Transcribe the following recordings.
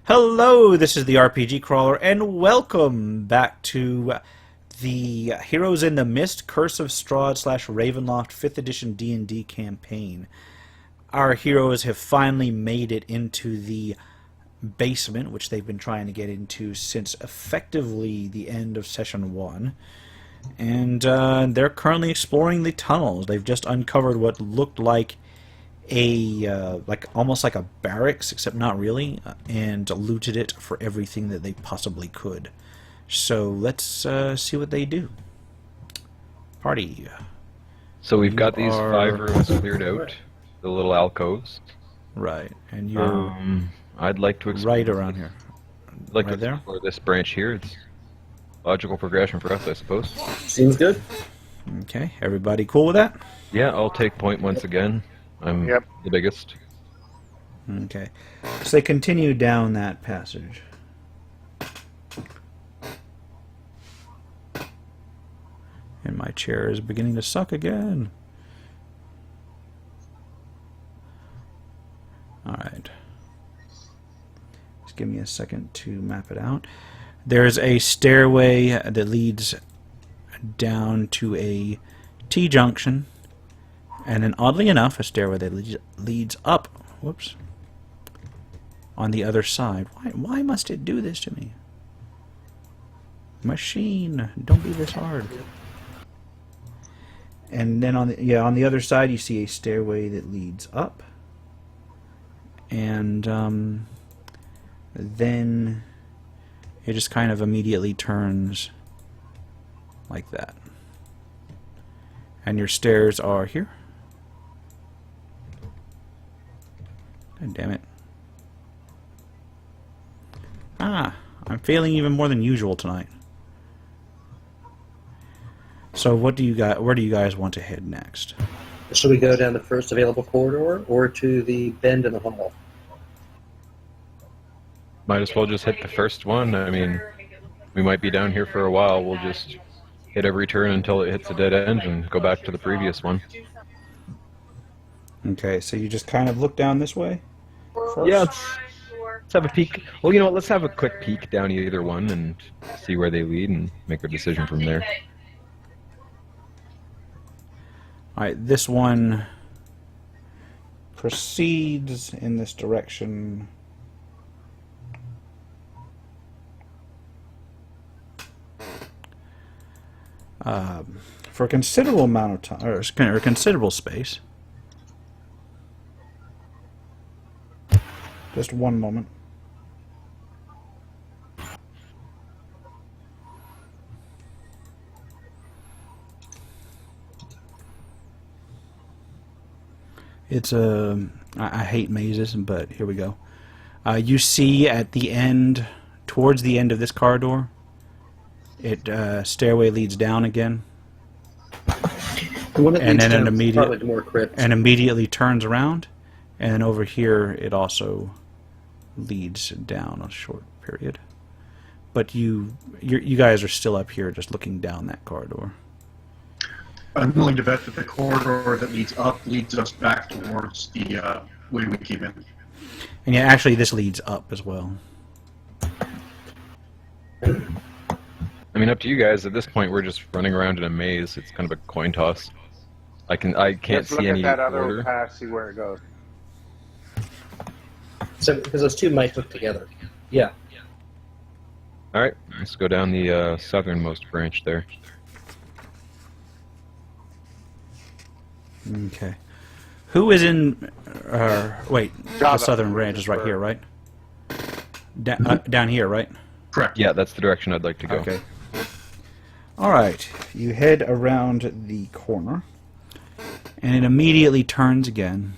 Hello, this is the RPG Crawler, and welcome back to the Heroes in the Mist, Curse of Strahd / Ravenloft 5th edition D&D campaign. Our heroes have finally made it into the basement, which they've been trying to get into since effectively the end of Session 1. And they're currently exploring the tunnels. They've just uncovered what looked like almost like a barracks, except not really, and looted it for everything that they possibly could. So let's see what they do. Party. So we've got these 5 rooms cleared out, the little alcoves. Right, and you're I'd like to explore right around here. I'd like right to there? explore this branch here. It's logical progression for us, I suppose. Seems good. Okay, everybody cool with that? Yeah, I'll take point once again. I'm the biggest. Okay, so they continue down that passage. And my chair is beginning to suck again. Alright. Just give me a second to map it out. There's a stairway that leads down to a T-junction. And then, oddly enough, a stairway that leads up. Whoops. On the other side. Why must it do this to me? Machine, don't be this hard. And then on the other side, you see a stairway that leads up. And then it just kind of immediately turns like that. And your stairs are here. God damn it. I'm failing even more than usual tonight. So where do you guys want to head next? Should we go down the first available corridor or to the bend in the hall? Might as well just hit the first one. I mean, we might be down here for a while. We'll just hit every turn until it hits a dead end and go back to the previous one. Okay, so you just kind of look down this way? First? Yeah, let's have a peek. Well, you know what? Let's have a quick peek down either one and see where they lead and make a decision from there. Alright, this one proceeds in this direction. For a considerable amount of time, or considerable space. Just one moment. It's I hate mazes, but here we go. You see at the end, towards the end of this corridor, stairway leads down again. And then immediately turns around, and then over here it also leads down a short period. But you guys are still up here just looking down that corridor. I'm willing to bet that the corridor that leads up leads us back towards the way we came in. And yeah, actually this leads up as well. I mean, up to you guys. At this point, we're just running around in a maze. It's kind of a coin toss. I can't see any look at that other order. path, see where it goes. So, because those two might hook together. Yeah. All right, let's go down the southernmost branch there. Okay. Who is in... wait, the Java. southern branch is right here, right? Down here, right? Correct. Yeah, that's the direction I'd like to go. Okay. Alright, you head around the corner, and it immediately turns again.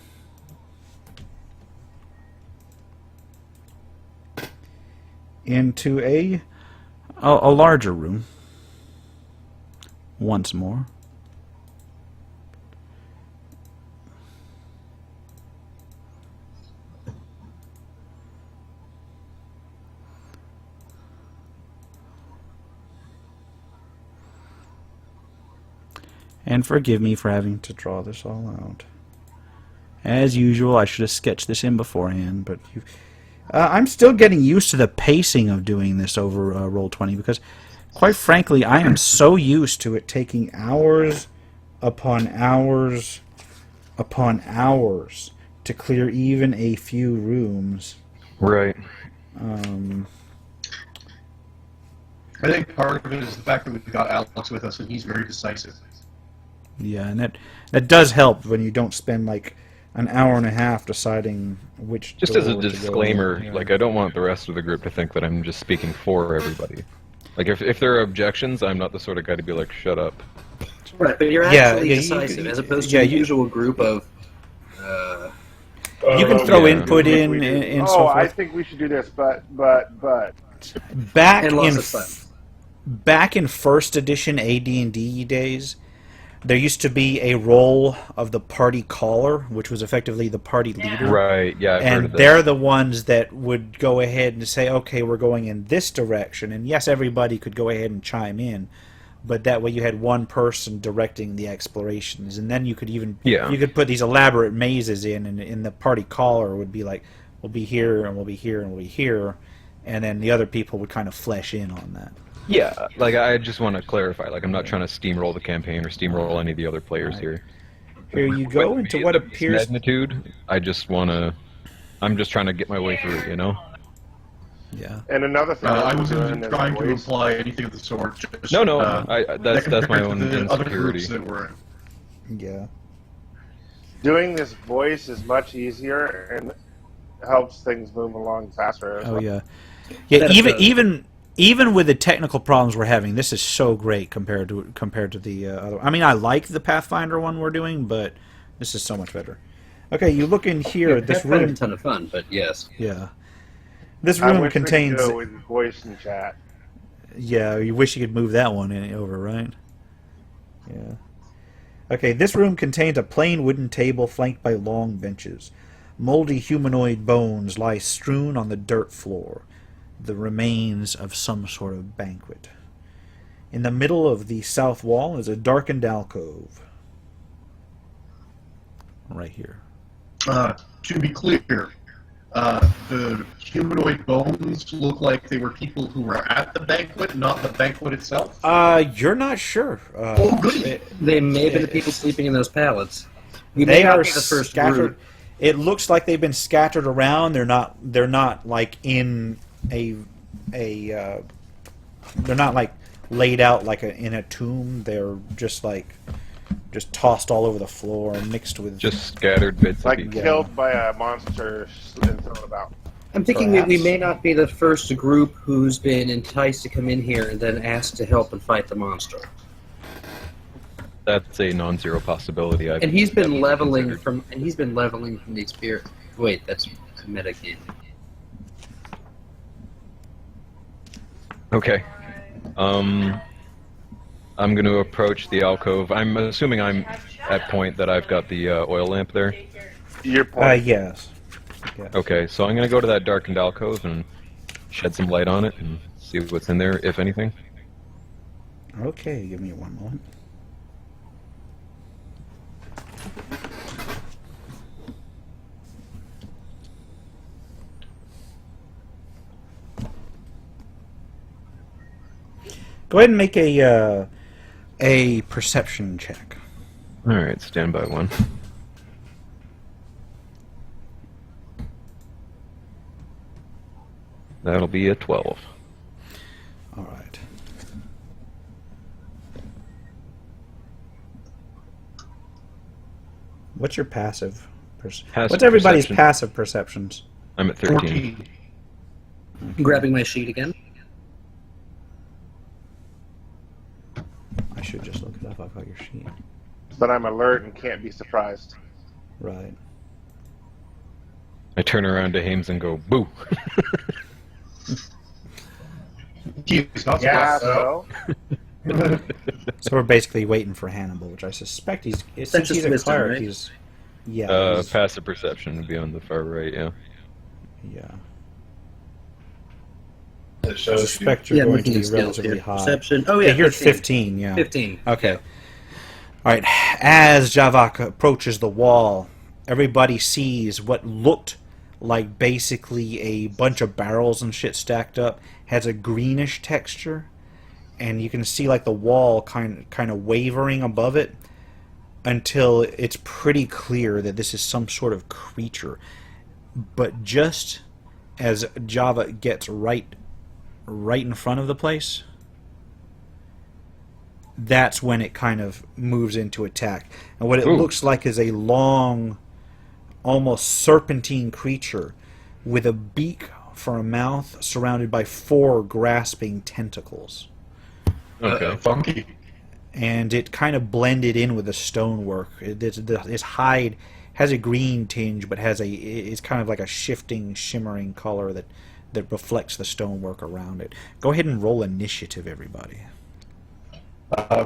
Into a larger room. Once more. And forgive me for having to draw this all out. As usual, I should have sketched this in beforehand, but I'm still getting used to the pacing of doing this over Roll20 because, quite frankly, I am so used to it taking hours upon hours upon hours to clear even a few rooms. Right. I think part of it is the fact that we've got Alex with us, and he's very decisive. Yeah, and that does help when you don't spend like an hour and a half deciding which. Just as a door to go disclaimer, in. Yeah. like I don't want the rest of the group to think that I'm just speaking for everybody. Like if there are objections, I'm not the sort of guy to be like, shut up. Right, but you're Yeah, actually yeah, decisive, as opposed yeah, to the you- usual group of. You can throw Yeah. input in and so Oh, I forth. think we should do this, but. Back And in lots of fun. back in first edition AD&D days, there used to be a role of the party caller, which was effectively the party leader. Right, yeah, I've heard And of that. they're the ones that would go ahead and say, okay, we're going in this direction. And yes, everybody could go ahead and chime in, but that way you had one person directing the explorations. And then you could even Yeah. you could put these elaborate mazes in, and the party caller would be like, we'll be here, and we'll be here, and we'll be here. And then the other people would kind of flesh in on that. Yeah, like I just want to clarify, like I'm not trying to steamroll the campaign or steamroll any of the other players here. Here you go With into me what at this appears... magnitude. I'm just trying to get my way through it, you know? Yeah. And another thing I that we're wasn't doing even is trying to voice. imply anything of the sort. Just, No, that that's my compared to own the other insecurity. groups that we're in. Yeah. Doing this voice is much easier and helps things move along faster. As Oh well. yeah. Yeah. That does. Even with the technical problems we're having, this is so great compared to the other. I mean, I like the Pathfinder one we're doing, but this is so much better. Okay, you look in here. This That's kind of a room. ton of fun, but yes. Yeah. This I room wish contains. we could go with voice and chat. Yeah, you wish you could move that one over, right? Yeah. Okay, this room contains a plain wooden table flanked by long benches. Moldy humanoid bones lie strewn on the dirt floor, the remains of some sort of banquet. In the middle of the south wall is a darkened alcove. Right here. To be clear, the humanoid bones look like they were people who were at the banquet, not the banquet itself. You're not sure. Oh, goody. They may have been the people sleeping in those pallets. We may They not are be the first scattered. group. It looks like they've been scattered around. They're not like in they're not like laid out like in a tomb. They're just tossed all over the floor and mixed with. Just scattered bits of Like people. killed by a monster and thrown about. I'm thinking that we Perhaps. may not be the first group who's been enticed to come in here and then asked to help and fight the monster. That's a non-zero possibility. And he's been leveling from the experience. Wait, that's a metagame. Okay. I'm going to approach the alcove. I'm assuming I'm at point that I've got the oil lamp there. Your point. Yes. Okay, so I'm going to go to that darkened alcove and shed some light on it and see what's in there, if anything. Okay, give me one moment. Go ahead and make a perception check. All right, stand by one. That'll be a 12. All right. What's your passive? Passive What's everybody's perception. passive perceptions? I'm at 13. 14. Grabbing my sheet again. I should just look it up. I've got your sheet. But I'm alert and can't be surprised. Right. I turn around to Hames and go, boo! Jeez, not Yeah, so. so. So we're basically waiting for Hannibal, which I suspect since just he's a wisdom, cleric, right? he's he's- Passive perception would be on the far right, yeah. yeah. It I shows you. suspect you're Yeah, I'm going to looking be at skills relatively here. high. Perception. Oh yeah, You're at 15, yeah. 15. Okay. All right. As Javak approaches the wall, everybody sees what looked like basically a bunch of barrels and shit stacked up. Has a greenish texture, and you can see like the wall kind of wavering above it until it's pretty clear that this is some sort of creature. But just as Java gets right in front of the place, that's when it kind of moves into attack. And what it looks like is a long, almost serpentine creature with a beak for a mouth surrounded by 4 grasping tentacles. Okay. Funky. And it kind of blended in with the stonework. Its hide has a green tinge, but it's kind of like a shifting, shimmering color that reflects the stonework around it. Go ahead and roll initiative, everybody.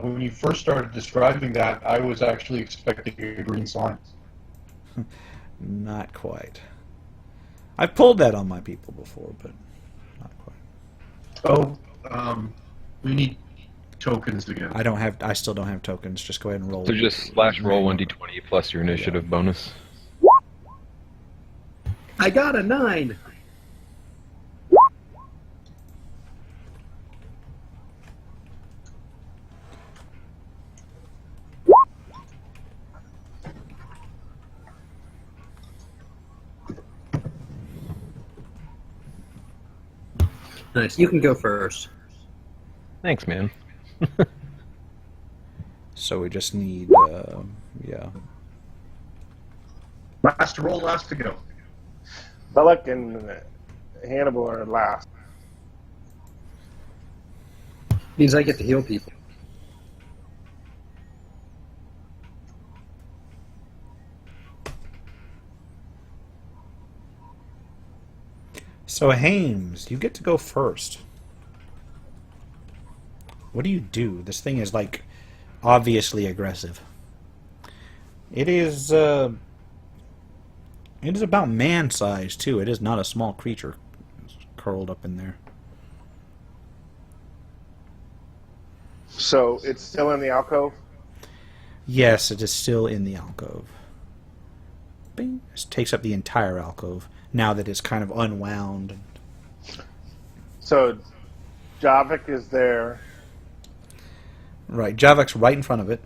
When you first started describing that, I was actually expecting a green slime. Not quite. I've pulled that on my people before, but not quite. Oh, we need tokens again. I still don't have tokens. Just go ahead and roll. So just /roll 1d20 plus your initiative bonus. I got a 9. Nice. You can go first. Thanks, man. So we just need, yeah. Last to roll, last to go. Bellick and Hannibal are last. Means I get to heal people. So Hames, you get to go first. What do you do? This thing is like obviously aggressive. It is about man size too. It is not a small creature. It's curled up in there. So it's still in the alcove? Yes, it is still in the alcove. Bing. This takes up the entire alcove now that it's kind of unwound. So Javik is there. Right, Javik's right in front of it.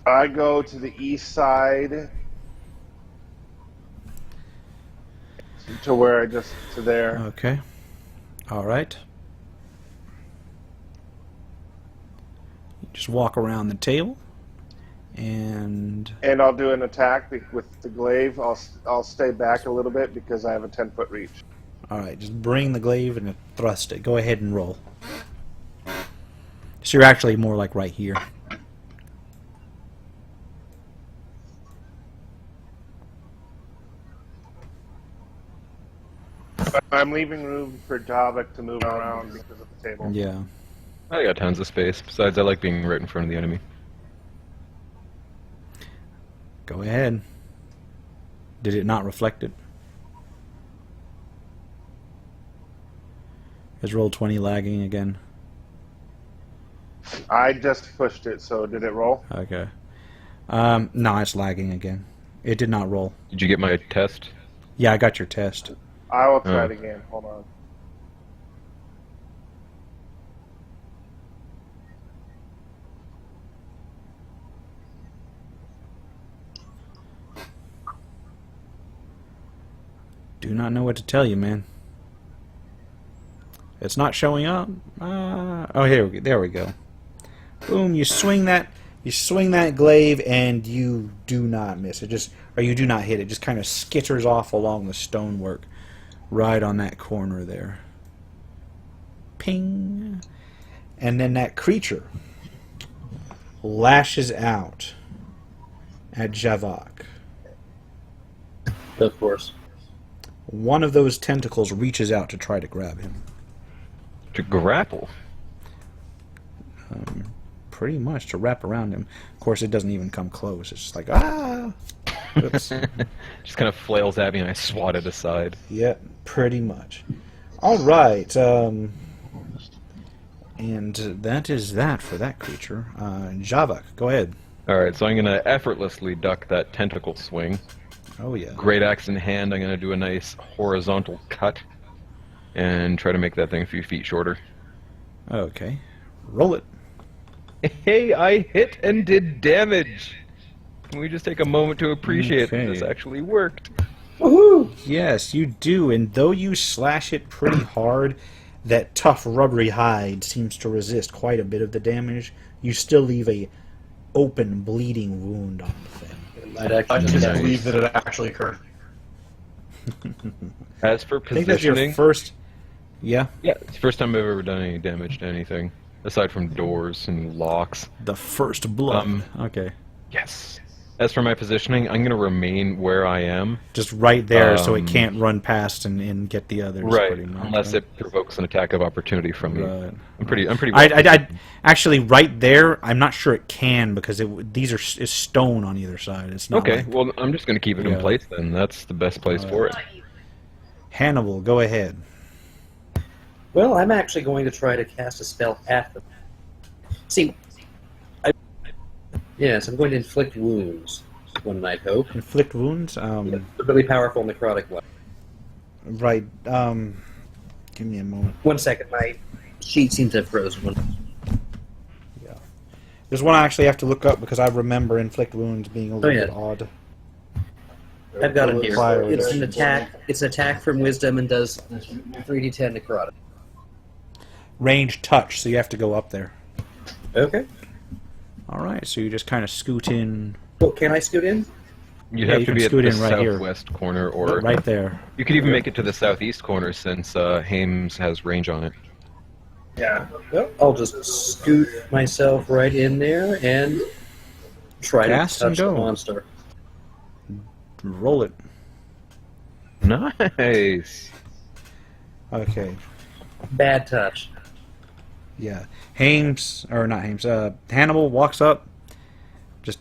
I go to the east side to where I just to there. Okay. All right. Just walk around the table, and I'll do an attack with the glaive. I'll stay back a little bit because I have a 10-foot reach. all right, just bring the glaive and thrust it. Go ahead and roll. So you're actually more like right here. I'm leaving room for Javik to move around because of the table. Yeah. I got tons of space. Besides, I like being right in front of the enemy. Go ahead. Did it not reflect it? Is roll 20 lagging again? I just pushed it, so did it roll? Okay. No, it's lagging again. It did not roll. Did you get my test? Yeah, I got your test. I will try it again. Hold on. Do not know what to tell you, man. It's not showing up. Oh, there we go. Boom! You swing that glaive, and you do not miss it. You do not hit it. Just kind of skitters off along the stonework, right on that corner there. Ping! And then that creature lashes out at Javak. Of course. One of those tentacles reaches out to try to grab him. To grapple? Pretty much to wrap around him. Of course, it doesn't even come close. It's just like, ah! Oops. Just kind of flails at me and I swat it aside. Yeah, pretty much. All right. And that is that for that creature. Javak, go ahead. Alright, so I'm going to effortlessly duck that tentacle swing. Oh yeah. Great axe in hand, I'm going to do a nice horizontal cut and try to make that thing a few feet shorter. Okay. Roll it. Hey, I hit and did damage! Can we just take a moment to appreciate that this Okay. actually worked? Woohoo! Yes, you do. And though you slash it pretty hard, that tough rubbery hide seems to resist quite a bit of the damage. You still leave a open, bleeding wound on the thing. I'd I actually just Nice. believe that it actually occurred. As for I think that's your positioning, first. Yeah, yeah, it's the first time I've ever done any damage to anything, aside from doors and locks. the first blood. Okay. Yes. As for my positioning, I'm going to remain where I am. Just right there, so it Um, can't run past and get the others. Right, Pretty much, unless right? it provokes an attack of opportunity from me. Right. I'm pretty. I actually right there. I'm not sure it can because these are is stone on either side. It's not Okay, like well, I'm just going to keep it Yeah. in place then. That's the best place for it. Hannibal. Go ahead. Well, I'm actually going to try to cast a spell at them. See, yes, I'm going to inflict wounds. One might hope. Inflict wounds. A really powerful necrotic one. Right. Give me a moment. 1 second, my sheet seems to have frozen. Yeah. There's one I actually have to look up because I remember inflict wounds being a little yeah. bit odd. I've got it here. Fire. It's an attack. It's an attack from wisdom and does 3d10 necrotic. Range touch, so you have to go up there. Okay. All right. So you just kind of scoot in Well, can I scoot in? You'd Yeah, have you to can be at scoot the in right here. southwest corner, or right there. you could even make it to the southeast corner since Hames has range on it. Yeah. Well, I'll just scoot myself right in there and try Cast to and touch the go. monster. Roll it. Nice. Okay. Bad touch. Yeah. Hannibal walks up, just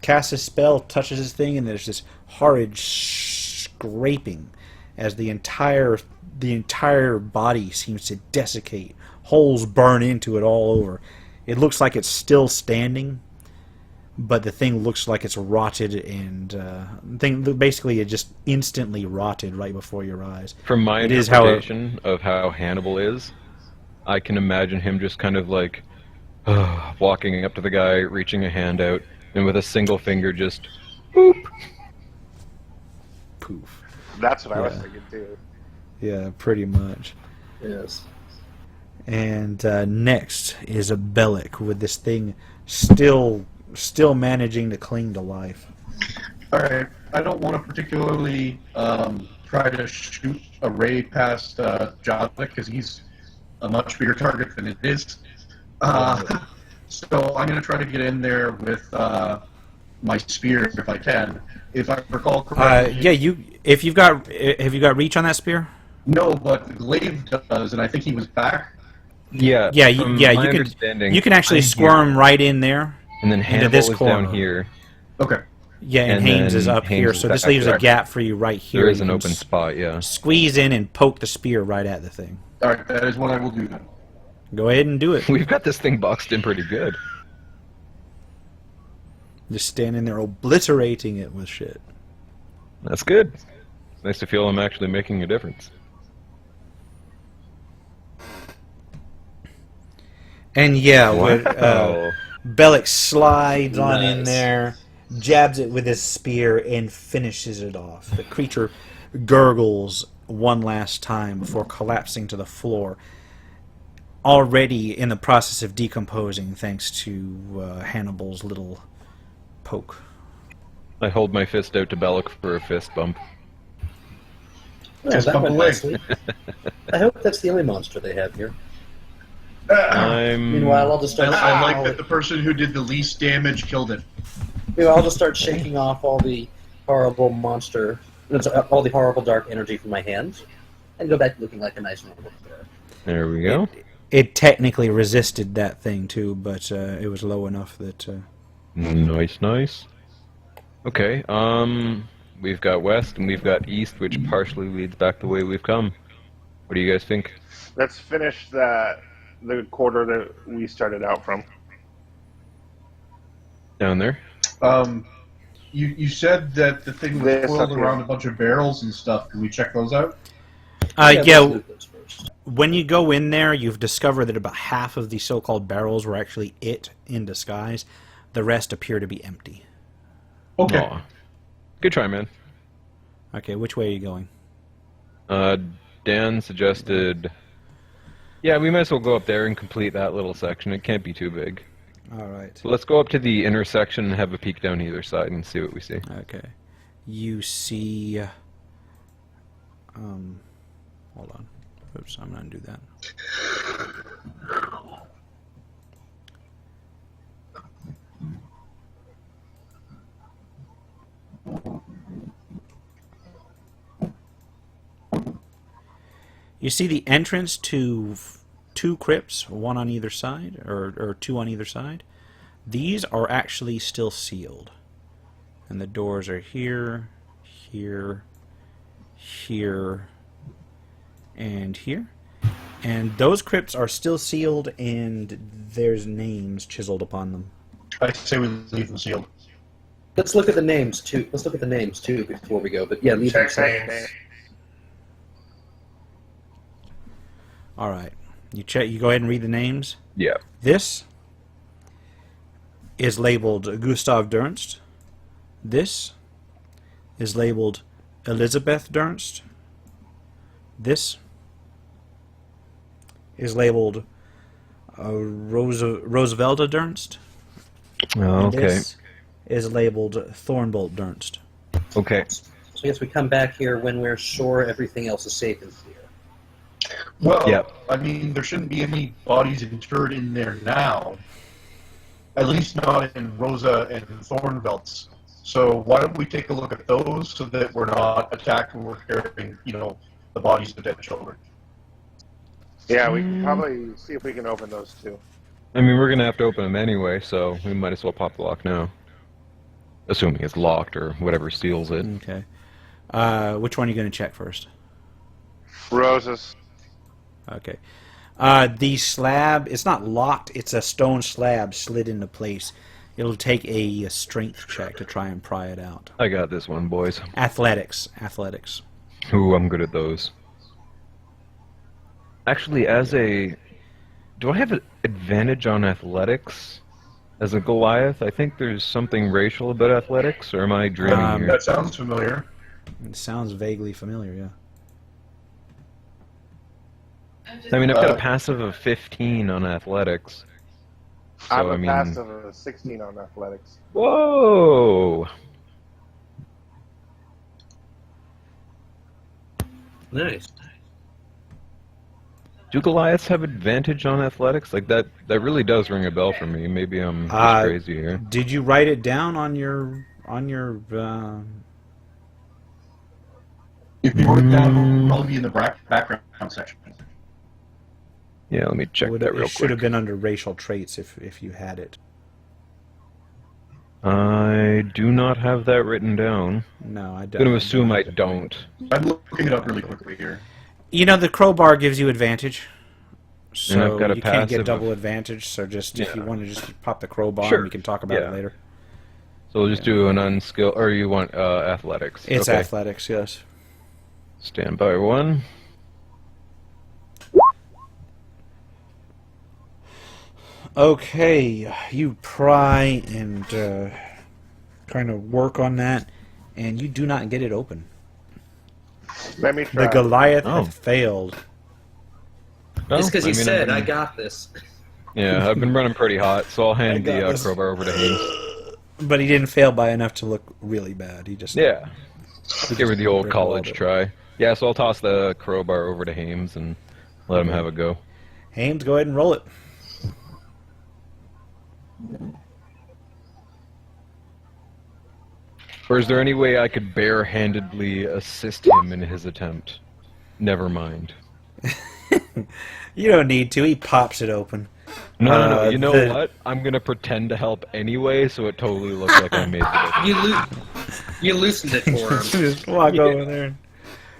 casts his spell, touches his thing, and there's this horrid scraping as the entire body seems to desiccate. Holes burn into it all over. It looks like it's still standing, but the thing looks like it's rotted, and basically it just instantly rotted right before your eyes. From my It is how- interpretation of how Hannibal is, I can imagine him just kind of like walking up to the guy, reaching a hand out, and with a single finger just boop. Poof. That's what I was Yeah. thinking too. Yeah, pretty much. Yes. And next is a Bellic with this thing still managing to cling to life. All right. I don't want to particularly try to shoot a ray past Java because he's a much bigger target than it is. So I'm going to try to get in there with my spear if I can. If I recall correctly. Yeah, have you got reach on that spear? No, but the glaive does, and I think he was back. Yeah. Yeah, from yeah. my You understanding, can actually I'm squirm here, right in there. and then into Hannibal this is corner. down here. Okay. Yeah, and And Haynes is then up Haynes here, is so this back leaves a there. gap for you right here. There is You an can open spot, yeah. Squeeze in and poke the spear right at the thing. All right, that is what I will do then. Go ahead and do it. We've got this thing boxed in pretty good. Just standing there obliterating it with shit. That's good. It's nice to feel I'm actually making a difference. And yeah, Wow. Bellic slides on in Nice. there, jabs it with his spear, and finishes it off. The creature gurgles one last time before collapsing to the floor, already in the process of decomposing thanks to Hannibal's little poke. I hold my fist out to Bellic for a fist bump. Well, Just that bump went away. nicely. I hope that's the only monster they have here. I'm... Meanwhile, I'll just start. I like that the person who did the least damage killed it. I'll just start shaking off all the horrible monster, all the horrible dark energy from my hands, and go back to looking like a nice normal bear. There we go. It technically resisted that thing too, but it was low enough that. Nice, nice. Okay, we've got west and we've got east, which partially leads back the way we've come. What do you guys think? Let's finish the quarter that we started out from. Down there? You said that the thing was This coiled up here. around a bunch of barrels and stuff. Can we check those out? let's Yeah, loot those first. when you go in there, you've discovered that about half of the so-called barrels were actually it in disguise. The rest appear to be empty. Okay. Aw. Good try, man. Okay, which way are you going? Dan suggested... Yeah, we might as well go up there and complete that little section. It can't be too big. All right. So let's go up to the intersection and have a peek down either side and see what we see. Okay. You see... hold on. Oops, I'm not going to do that. You see the entrance to two crypts, one on either side, or two on either side. These are actually still sealed. And the doors are here, here, here, and here. And those crypts are still sealed, and there's names chiseled upon them. I say we leave them sealed. Let's look at the names too. Let's look at the names too before we go. But yeah, leave them Check sealed. All right. You check. You go ahead and read the names. Yeah. This is labeled Gustav Dernst. This is labeled Elizabeth Dernst. This is labeled Roosevelta Dernst. Oh, And okay. this is labeled Thornbolt Dernst. Okay. So I guess we come back here when we're sure everything else is safe and clear. Well, Yep. I mean, there shouldn't be any bodies interred in there now. At least not in Rosa and Thornbelts. So why don't we take a look at those so that we're not attacked when we're carrying, the bodies of dead children. Yeah, we can probably see if we can open those two. I mean, we're going to have to open them anyway, so we might as well pop the lock now. Assuming it's locked or whatever seals it. Okay. Which one are you going to check first? Roses. Okay. The slab, it's not locked, it's a stone slab slid into place. It'll take a strength check to try and pry it out. I got this one, boys. Athletics. Ooh, I'm good at those. Actually, do I have an advantage on athletics as a Goliath? I think there's something racial about athletics, or am I dreaming here? That sounds familiar. It sounds vaguely familiar, yeah. I mean, I've got a passive of 15 on athletics. So, I'm I a mean... passive of 16 on athletics. Whoa! Nice. Do Goliaths have advantage on athletics? Like, that really does ring a bell for me. Maybe I'm just crazy here. Did you write it down on your If you wrote it down, it'll probably be in the background section. Yeah, let me check that real it should have quick. been under racial traits if you had it. I do not have that written down. No, I I'm don't. going to assume I don't. I'm looking it up really quickly here. You know, the crowbar gives you advantage. So And I've got a you can't get passive double of- advantage, so just if you Yeah. want to just pop the crowbar, Sure. we can talk about it Yeah. later. So we'll just do an unskill, or you want athletics? It's Okay. athletics, yes. Stand by one. Okay, you pry and kind of work on that, and you do not get it open. Let me The try. Goliath Oh. had failed. No, Just because I you mean, said, I've I been- got this. Yeah, I've been running pretty hot, so I'll hand got the this. crowbar over to Haynes. But he didn't fail by enough to look really bad. He just Yeah, give her the old Rick college rolled it. try. Yeah, so I'll toss the crowbar over to Haynes and let him have a go. Hames, go ahead and roll it. Or is there any way I could barehandedly assist him in his attempt? Never mind. You don't need to. He pops it open. No. You know the- what? I'm gonna pretend to help anyway, so it totally looks like I made it. You loosened it for him. Just walk over there and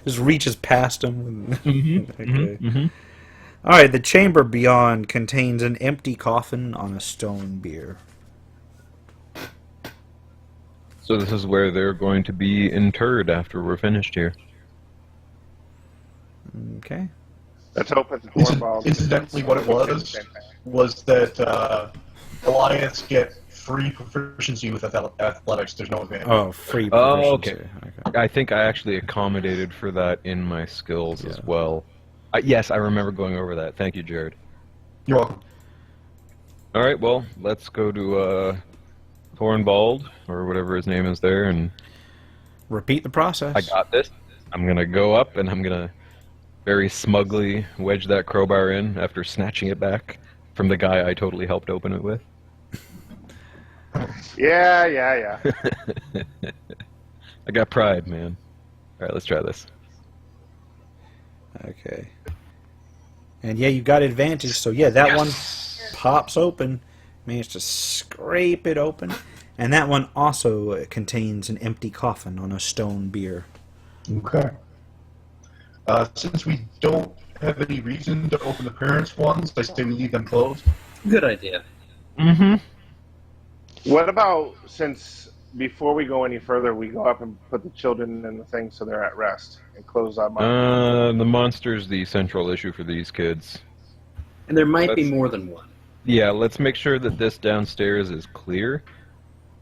just reaches past him. Okay. All right, the chamber beyond contains an empty coffin on a stone bier. So this is where they're going to be interred after we're finished here. Okay. Let's hope it's Hornball. Incidentally, what it was that Alliance get free proficiency with athletics. There's no advantage. Oh, free Oh, proficiency. okay. I think I actually accommodated for that in my skills as well. Yes, I remember going over that. Thank you, Jared. You're welcome. All right, well, let's go to Thornbald, or whatever his name is there, and Repeat the process. I got this. I'm going to go up, and I'm going to very smugly wedge that crowbar in after snatching it back from the guy I totally helped open it with. Yeah. I got pride, man. All right, let's try this. Okay. And yeah, you got advantage. So yeah, that one pops open. Managed to scrape it open. And that one also contains an empty coffin on a stone bier. Okay. Since we don't have any reason to open the parents' ones, I say we leave them closed. Good idea. Mm-hmm. What about, since before we go any further, we go up and put the children in the thing so they're at rest and close up? The monster's the central issue for these kids. And there might be more than one. Yeah, let's make sure that this downstairs is clear.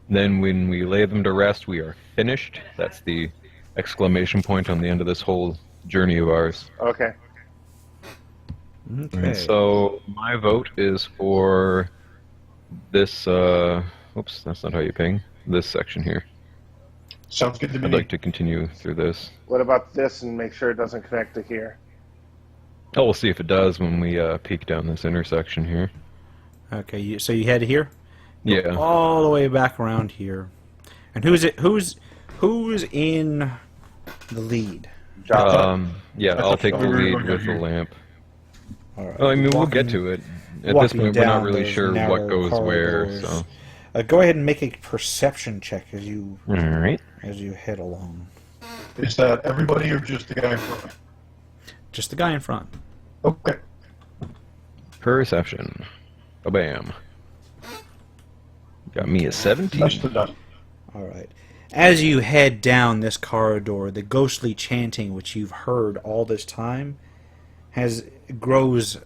Then when we lay them to rest, we are finished. That's the exclamation point on the end of this whole journey of ours. Okay. Okay. So my vote is for this, oops, that's not how you ping. This section here. Sounds good to me. I'd like to continue through this. What about this and make sure it doesn't connect to here? Oh, we'll see if it does when we peek down this intersection here. Okay, so you head here? Yeah. All the way back around here. And who's in the lead? Yeah, I'll take the lead with the lamp. All right. Well, I mean, we'll get to it. At this point, we're not really those sure what narrow goes where, corridors. so... Go ahead and make a perception check as you Alright. head along. Is that everybody or just the guy in front? Just the guy in front. Okay. Perception. Ba-bam. Got me a 17. That's the done. All right. As you head down this corridor, the ghostly chanting which you've heard all this time grows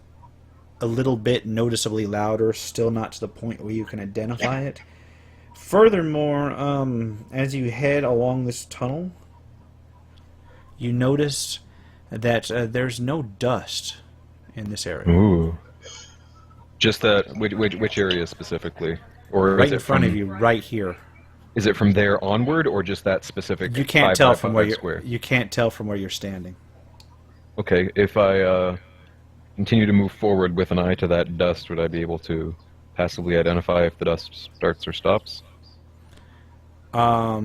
a little bit noticeably louder, still not to the point where you can identify it. Furthermore, as you head along this tunnel, you notice that there's no dust in this area. Ooh. Just that, which area specifically? Or Right is in it front from, of you, right here. Is it from there onward, or just that specific You can't 5 tell by from 5 where square? you can't tell from where you're standing. Okay, if I continue to move forward with an eye to that dust, would I be able to passively identify if the dust starts or stops? Or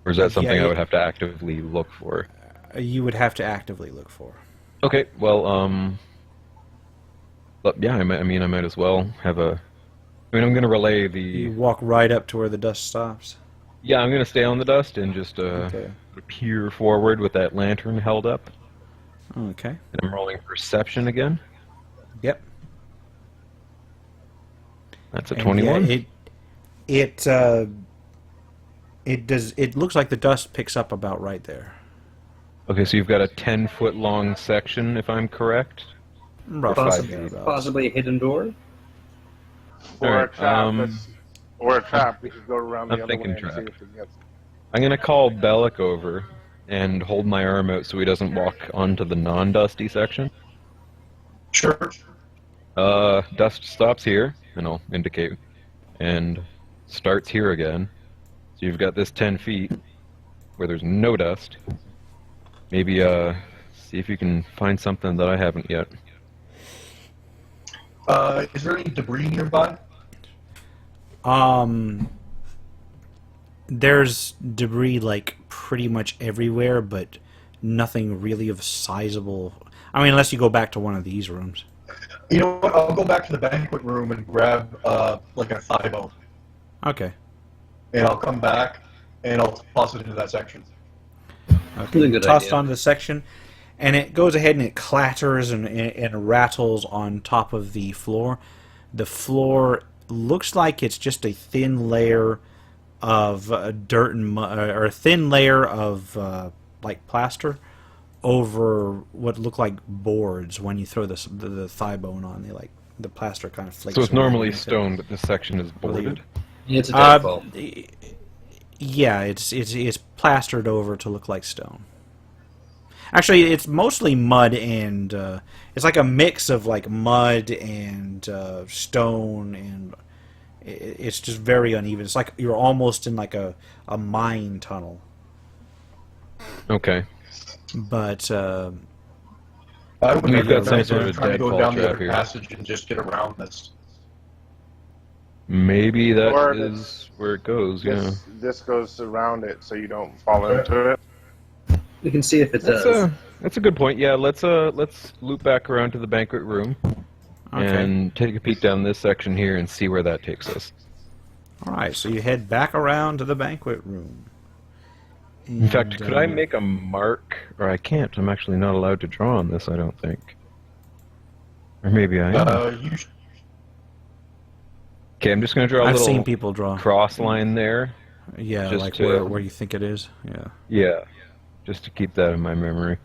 is that something I would have to actively look for? You would have to actively look for. Okay, well, but yeah, I might as well have a... I mean, I'm going to relay the... You walk right up to where the dust stops. Yeah, I'm going to stay on the dust and just Okay. peer forward with that lantern held up. Okay. And I'm rolling perception again. Yep. That's a And 21. Yeah, it looks like the dust picks up about right there. Okay, so you've got a 10-foot long section, if I'm correct? Roughly Possibly, thereabouts. possibly a hidden door. Or Alright, a trap. Or a trap. We could go around the I'm other way thinking and trap. see if it gets... I'm going to call Bellic over and hold my arm out so he doesn't walk onto the non-dusty section. Sure. Dust stops here, and I'll indicate, and starts here again. So you've got this 10 feet where there's no dust. Maybe see if you can find something that I haven't yet. Is there any debris nearby? There's debris like pretty much everywhere, but nothing really of sizable. I mean, unless you go back to one of these rooms. You know what? I'll go back to the banquet room and grab like a thigh bone, Okay. and I'll come back and I'll toss it into that section. Okay. a good Tossed idea. onto the section, and it goes ahead and it clatters and rattles on top of the floor. The floor looks like it's just a thin layer of dirt and mud, or a thin layer of like plaster over what look like boards. When you throw the thigh bone on, the plaster kind of flakes. So it's away normally into it. stone, but this section is boarded. It's a deadfall. Yeah, it's plastered over to look like stone. Actually, it's mostly mud and it's like a mix of like mud and stone, and it's just very uneven. It's like you're almost in like a mine tunnel. Okay. But I would We've be got some sort of trying to go deadfall down the trap other here. passage and just get around this. Maybe that Or is where it goes, yeah. This goes around it so you don't fall into it. We can see if it does. That's a good point. Yeah, let's loop back around to the banquet room and take a peek down this section here and see where that takes us. all right, so you head back around to the banquet room. In fact, could I make a mark? Or I can't. I'm actually not allowed to draw on this, I don't think. Or maybe I am. Okay, I'm just going to draw a I've little seen people draw. cross line there. Yeah, just like to- where you think it is. Yeah. Yeah, just to keep that in my memory.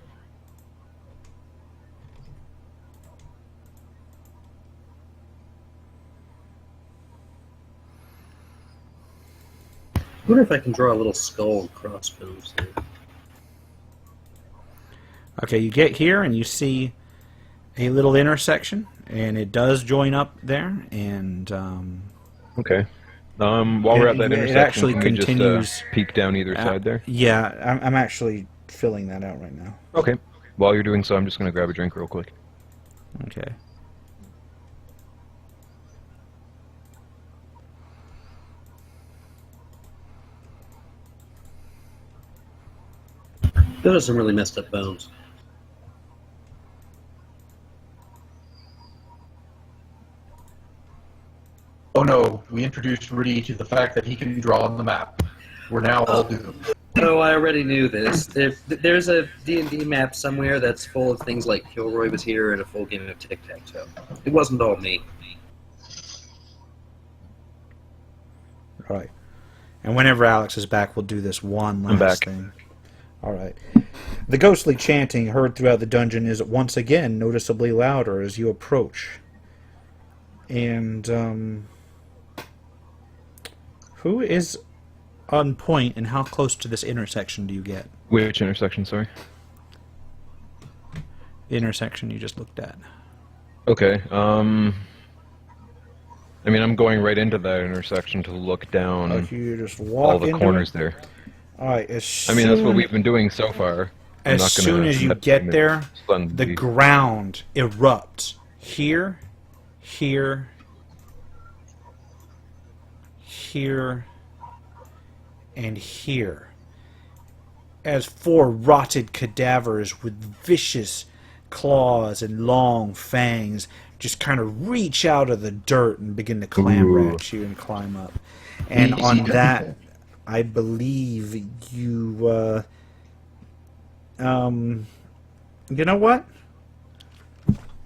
I wonder if I can draw a little skull and crossbones there. Okay, you get here and you see a little intersection, and it does join up there, and Okay. While we're at that It intersection, actually can we continues- just peek down either side there? Yeah, I'm actually filling that out right now. Okay. While you're doing so, I'm just going to grab a drink real quick. Okay. Those are some really messed up bones. Oh no, we introduced Rudy to the fact that he can draw on the map. We're now all doomed. Oh, I already knew this. There's a D&D map somewhere that's full of things like Kilroy was here and a full game of tic-tac-toe. It wasn't all me. All right. And whenever Alex is back, we'll do this one I'm last back. thing. All right. The ghostly chanting heard throughout the dungeon is once again noticeably louder as you approach. And, who is on point, and how close to this intersection do you get? Which intersection, sorry? The intersection you just looked at. Okay, I mean, I'm going right into that intersection to look down If you just walk all the into corners it. there. All right. I mean, that's what we've been doing so far. I'm As not gonna soon as you let get them there, stun the ground erupts. Here, here, here, and here. As 4 rotted cadavers with vicious claws and long fangs just kind of reach out of the dirt and begin to clamber Ooh. at you and climb up. And Easy on does that, it. I believe you, you know what?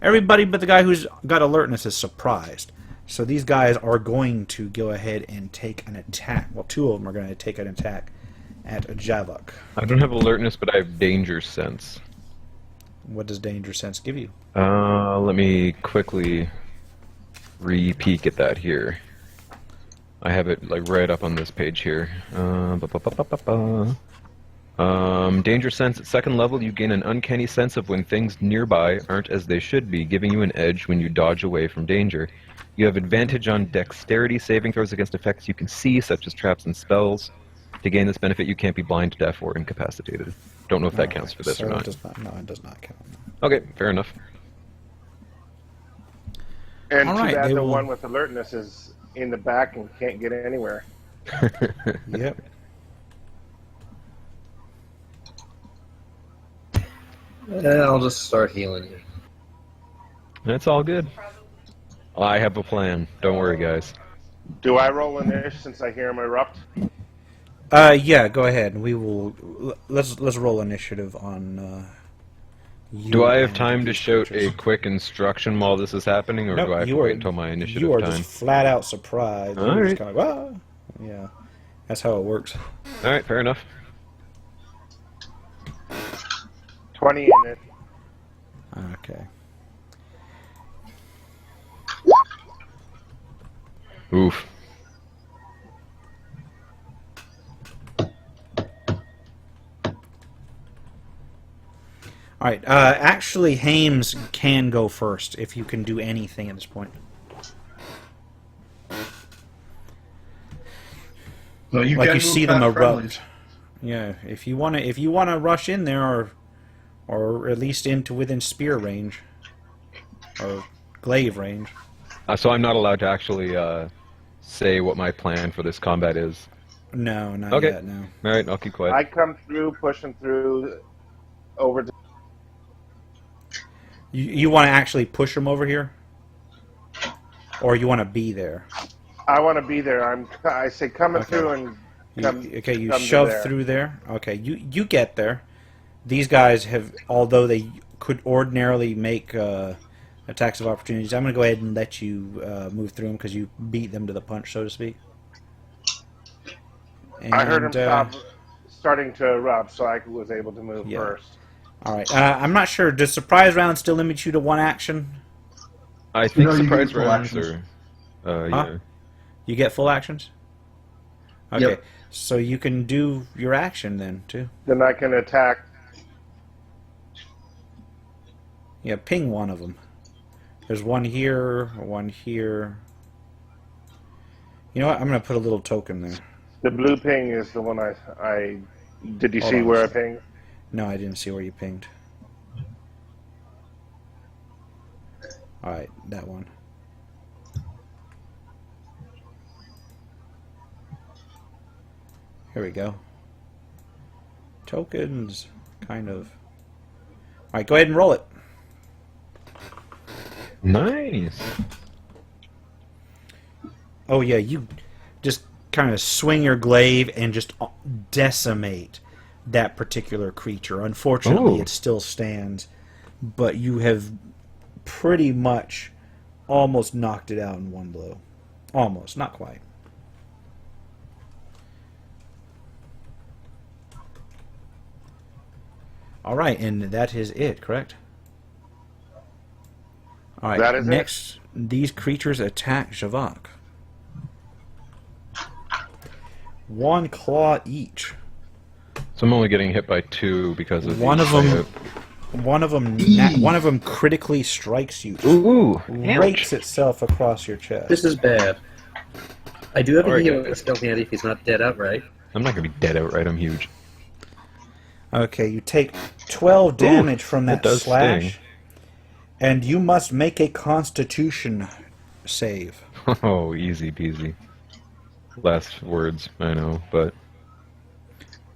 Everybody but the guy who's got alertness is surprised. So these guys are going to go ahead and take an attack. Well, 2 of them are going to take an attack at Javok. I don't have alertness, but I have danger sense. What does danger sense give you? Let me quickly re-peek at that here. I have it like right up on this page here. Danger sense at 2nd level, you gain an uncanny sense of when things nearby aren't as they should be, giving you an edge when you dodge away from danger. You have advantage on dexterity saving throws against effects you can see, such as traps and spells. To gain this benefit, you can't be blind, deaf, or incapacitated. Don't know if that counts for this so or it not. does not. No, it does not count. Okay, fair enough. And All too right, bad they the will- one with alertness is in the back and can't get anywhere. Yep. I'll just start healing you. That's all good. I have a plan. Don't worry, guys. Do I roll an ish since I hear him erupt? Yeah, go ahead. We will. Let's roll initiative on. You Do I have and time to these shout a creatures. quick instruction while this is happening, or Nope, do I have you to are- wait until my initiative You are time? just flat out surprised. All You're right. just kind of, ah! Yeah. That's how it works. All right, fair enough. 20 in it. Okay. Oof. All right. Actually, Hames can go first if you can do anything at this point. No, you Like can you move see them past erupt. friendlies. Yeah. If you wanna rush in there, or at least into within spear range, or glaive range. So I'm not allowed to actually say what my plan for this combat is. No, not Okay. yet. No. All right, I'll keep quiet. I come through, pushing through over to. You want to actually push him over here, or you want to be there? I want to be there. I say coming Okay. through and come. Okay, you come to shove there. through there. Okay, you get there. These guys have, although they could ordinarily make attacks of opportunities, I'm going to go ahead and let you move through them because you beat them to the punch, so to speak. And, I heard him starting to erupt, so I was able to move Yeah. first. All right, I'm not sure. Does surprise round still limit you to one action? I think No, you surprise get full rounds actions. are. Huh? Yeah. You get full actions. Okay, Yep. so you can do your action then too. Then I can attack. Yeah, ping one of them. There's one here, one here. You know what? I'm going to put a little token there. The blue ping is the one I did you Hold see on. where I pinged? No, I didn't see where you pinged. Alright, that one. Here we go. Tokens, kind of. Alright, go ahead and roll it. Nice. Oh yeah, you just kind of swing your glaive and just decimate that particular creature. Unfortunately, Ooh. it still stands, but you have pretty much almost knocked it out in one blow. Almost, not quite. All right, and that is it, correct? All right, That is it. next, these creatures attack Javak. One claw each. So I'm only getting hit by 2 because of One the of them, layout. one of them critically strikes you, Ooh, rakes itself across your chest. This is bad. I do have a Alright, healer guys. still handy if he's not dead outright. I'm not gonna be dead outright. I'm huge. Okay, you take 12 damage from that that does slash, sting. and you must make a Constitution save. Oh, easy peasy. Last words, I know, but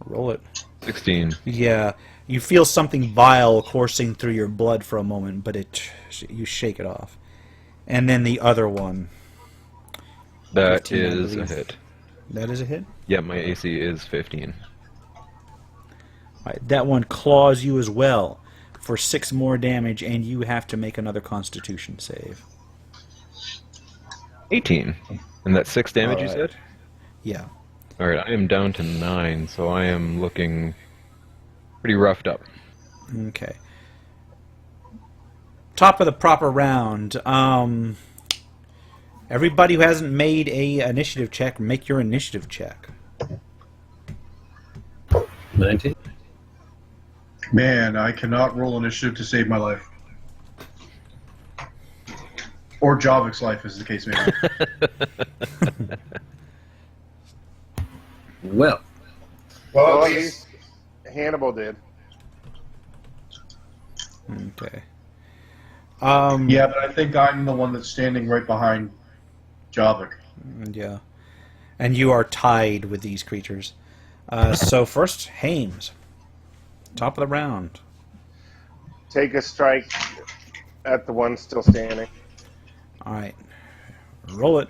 Roll it. 16. Yeah, you feel something vile coursing through your blood for a moment, but you shake it off. And then the other one. That 15, I is a believe. hit. That is a hit? Yeah, my AC is 15. Alright, that one claws you as well for 6 more damage, and you have to make another Constitution save. 18. And that's 6 damage, you Alright. said? Yeah. Alright, I am down to 9, so I am looking pretty roughed up. Okay. Top of the proper round. Everybody who hasn't made a initiative check, make your initiative check. 19. Man, I cannot roll initiative to save my life. Or Javik's life, as the case may be. Well, Well, at least Hannibal did. Okay. Yeah, but I think I'm the one that's standing right behind Javik. Yeah. And you are tied with these creatures. So first, Hames. Top of the round. Take a strike at the one still standing. Alright. Roll it.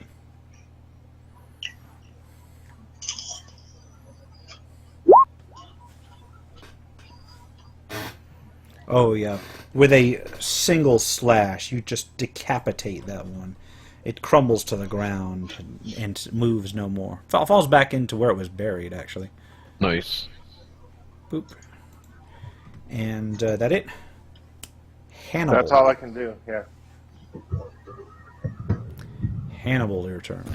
Oh, yeah. With a single slash, you just decapitate that one. it crumbles to the ground and moves no more. Falls back into where it was buried, actually. Nice. Boop. And that it? Hannibal. That's all I can do. Yeah. Hannibal, your turn.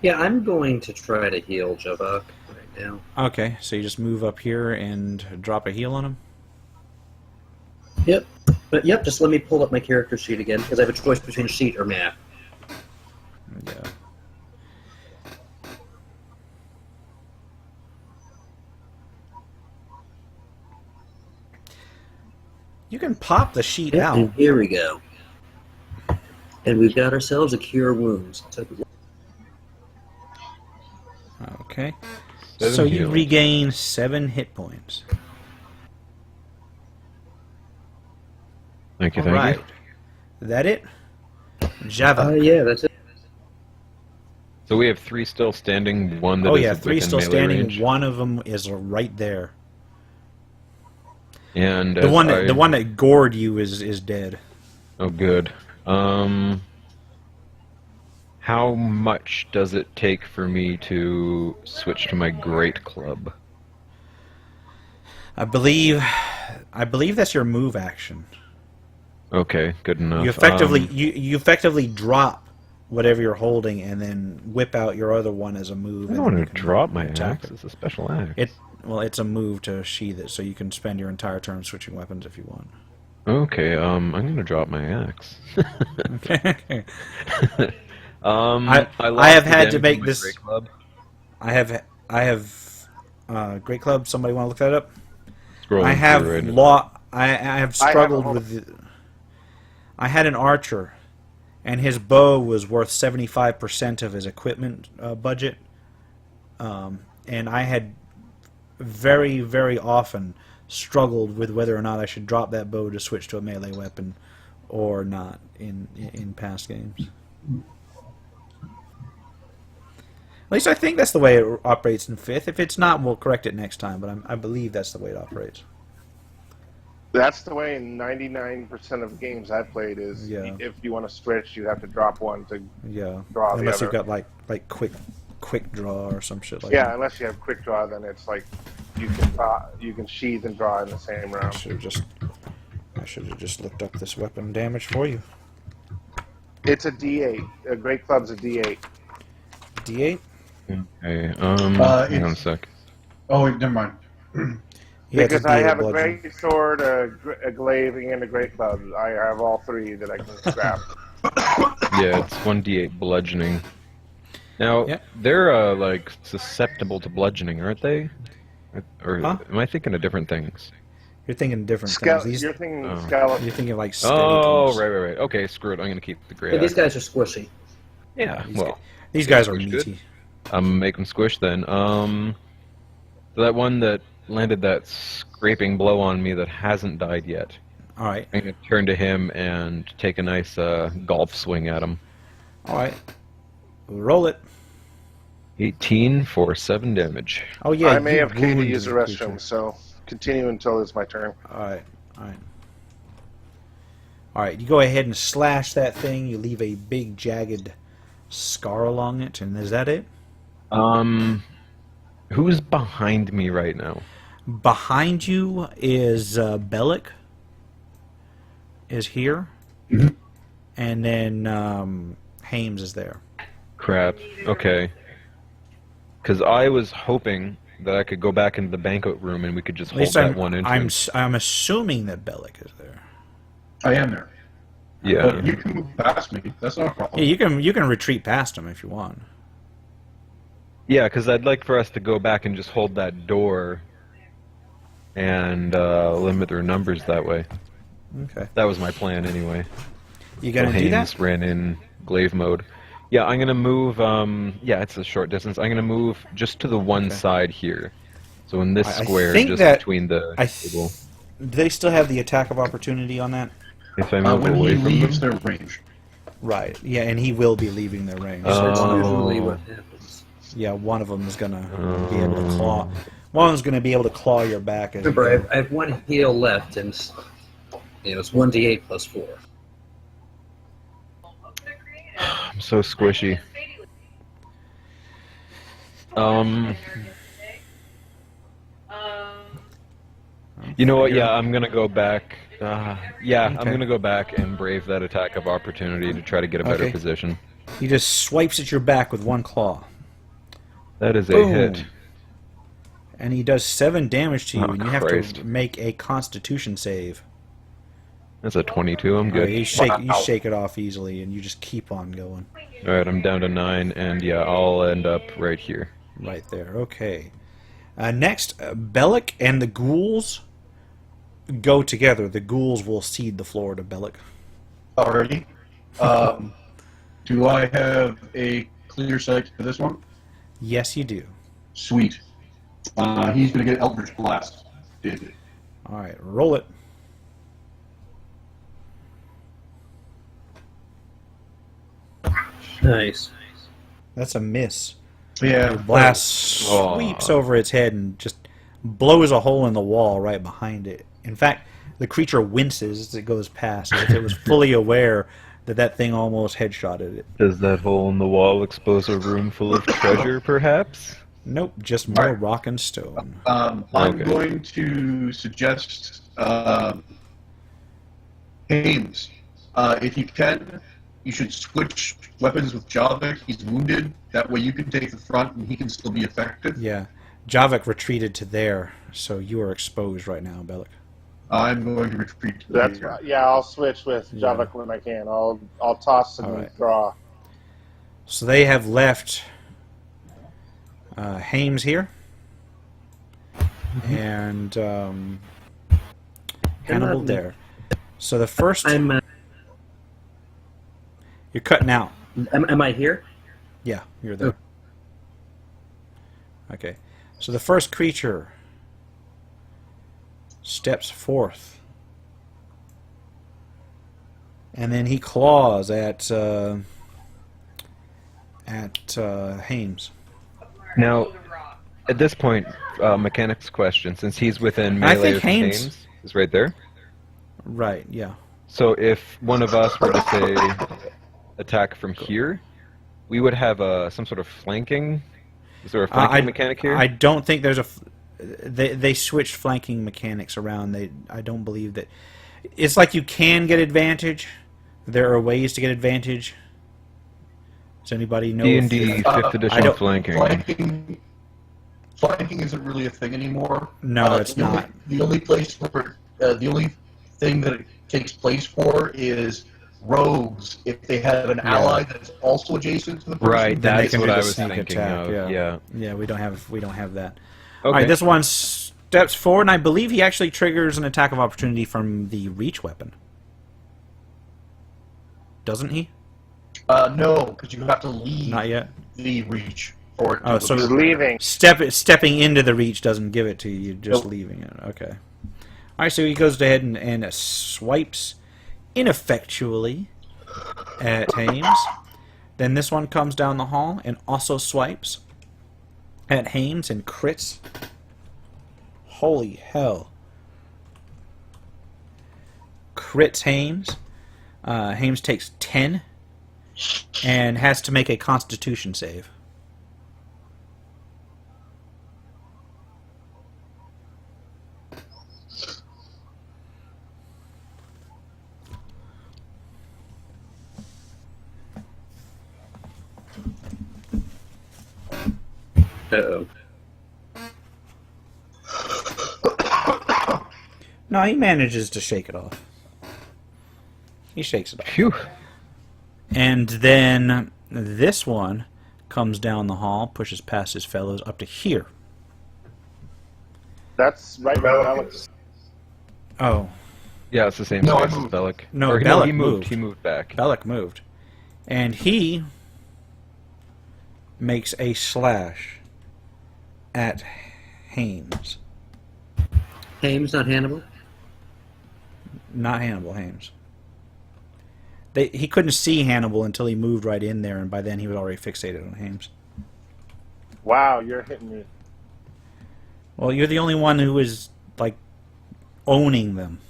Yeah, I'm going to try to heal Javak right now. Okay, so you just move up here and drop a heal on him? Yep. But yep, just let me pull up my character sheet again, because I have a choice between sheet or map. Yeah. You can pop the sheet Yep, out. and here we go. And we've got ourselves a Cure Wounds. Okay. 7 So you heals. regain 7 hit points. Thank you, All thank right. you. Is that it? Java. Yeah, that's it. So we have 3 still standing, one that Oh is yeah, 3 within still melee standing. range. One of them is right there. And The as one that I- the one that gored you is dead. Oh, good. How much does it take for me to switch to my great club? I believe that's your move action. Okay, good enough. You effectively drop whatever you're holding and then whip out your other one as a move. I and don't then want you to can drop my attack axe. it. It's a special axe. It's a move to sheath it, so you can spend your entire turn switching weapons if you want. Okay, I'm gonna drop my axe. Okay. I I have had to damage make on my this- great club. I have Great Club. Somebody want to look that up? Scrolling I have through right I have struggled with. I had an archer, and his bow was worth 75% of his equipment budget, and I had very, very often struggled with whether or not I should drop that bow to switch to a melee weapon or not in past games. At least I think that's the way it operates in 5th. If it's not, we'll correct it next time, but I believe that's the way it operates. That's the way in 99% of games I've played is Yeah. if you want to switch, you have to drop one to Yeah, draw the unless other. you've got like quick draw or some shit like Yeah, that. unless you have quick draw, then it's like you can sheath and draw in the same I round. should have just looked up this weapon damage for you. It's a D8. A great club's a D8. D8. Okay, hang on a It's- sec. Oh, wait, never mind. Yeah, it's Because I D8 have a bludgeoning. great sword, a glaive, and a great club. I have all 3 that I can scrap. Yeah, it's 1d8 bludgeoning. Now, Yep. they're like susceptible to bludgeoning, aren't they? Or Huh? am I thinking of different things? You're thinking different things. These, You're thinking Oh. skeleton. you're thinking like steady Oh, clubs. right. Okay, screw it. I'm gonna keep the great But these axe. guys are squishy. Yeah, These well, These guys are Squish good. meaty. I'm make them squish then. That one that landed that scraping blow on me that hasn't died yet. All right, I'm gonna turn to him and take a nice golf swing at him. all right. Roll it. 18 for 7 damage. Oh yeah. I may you have Kay to wounded use the creature. restroom, so continue until it's my turn. All right, all right. All right, you go ahead and slash that thing. You leave a big jagged scar along it, and is that it? Who's behind me right now? Behind you is Bellic. Is here, and then Hames is there. Crap. Okay. Because I was hoping that I could go back into the banquet room and we could just At hold least that one entrance. I'm assuming that Bellic is there. I am there. Yeah. But you can move past me. That's not a problem. Yeah, you can retreat past him if you want. Yeah, because I'd like for us to go back and just hold that door and limit their numbers that way. Okay. That was my plan anyway. You gonna So do Haynes that? ran in glaive mode. Yeah, I'm gonna move. Yeah, it's a short distance. I'm gonna move just to the one Okay. side here. So in this I square, think just that- between the table. Do they still have the attack of opportunity on that? If I move When away he from leaves them. their range. Right. Yeah, and he will be leaving their range. Oh. That's So usually what happens. yeah, one of them is gonna be able to claw. One of them's gonna be able to claw your back. As you Remember, go. I have 1 heal left, and it's 1d8 plus 4. I'm so squishy. You know what? Yeah, I'm gonna go back. Yeah, I'm Okay. gonna go back and brave that attack of opportunity to try to get a better Okay. position. He just swipes at your back with one claw. That is a Boom. hit. And he does 7 damage to you, Oh, and you have Christ. to make a Constitution save. That's a 22. I'm Oh, good. you shake it off easily, and you just keep on going. All right, I'm down to 9, and yeah, I'll end up right here. Right there. Okay. Next, Bellic and the ghouls go together. The ghouls will cede the floor to Bellic. Alrighty. Do I have a clear sight for this one? Yes, you do. Sweet. He's going to get Eldritch Blast. Did. All right, roll it. Nice. That's a miss. Yeah. The blast Oh. sweeps over its head and just blows a hole in the wall right behind it. In fact, the creature winces as it goes past, as if it was fully aware that that thing almost headshotted it. Does that hole in the wall expose a room full of treasure, perhaps? Nope, just more Right. rock and stone. I'm Okay. going to suggest Hames. If you can, you should switch weapons with Javik. He's wounded. That way you can take the front and he can still be effective. Yeah. Javik retreated to there, so you are exposed right now, Bellic. I'm going to retreat to That's here. right. Yeah, I'll switch with Yeah. Javik when I can. I'll toss and All right. draw. So they have left Hames here. And Hannibal not- there. So the first... I'm. You're cutting out. Am I here? Yeah, you're there. Okay. So the first creature steps forth. And then he claws at Hames. Now, at this point, mechanics question. Since he's within I melee think of Hames- is right there. Right, yeah. So if one of us were to say attack from here, we would have some sort of flanking. Is there a flanking mechanic here? I don't think there's a... They switched flanking mechanics around. I don't believe that... It's like you can get advantage. There are ways to get advantage. Does anybody know? if- D&D if- 5th I edition don't- flanking. Flanking isn't really a thing anymore. No, it's the only- not. The only place where the only thing that it takes place for is rogues if they have an ally that's also adjacent to the person. Right, Then they that's can what do I the was sneak thinking attack, of. Yeah. Yeah, we don't have that. Okay. All right, this one steps forward, and I believe he actually triggers an attack of opportunity from the reach weapon. Doesn't he? No, because you have to leave Not yet. the reach for it. Oh, to so He's leaving. stepping into the reach doesn't give it to you. You're just Nope. leaving it. Okay. All right, so he goes ahead and swipes ineffectually at Hames. Then this one comes down the hall and also swipes at Hames and crits. Holy hell. Crits Hames. Hames takes 10 and has to make a Constitution save. Uh-oh. No, he manages to shake it off. He shakes it off. Phew. And then this one comes down the hall, pushes past his fellows up to here. That's right where Alex. Oh, Yeah, it's the same No, I space as moved. Bellic. No, Or, Bellic he moved. moved. He moved back. Bellic moved. And he makes a slash at Hames. Hames, not Hannibal. Not Hannibal, Hames. He couldn't see Hannibal until he moved right in there, and by then he was already fixated on Hames. Wow, you're hitting me. Well, you're the only one who is, like, owning them.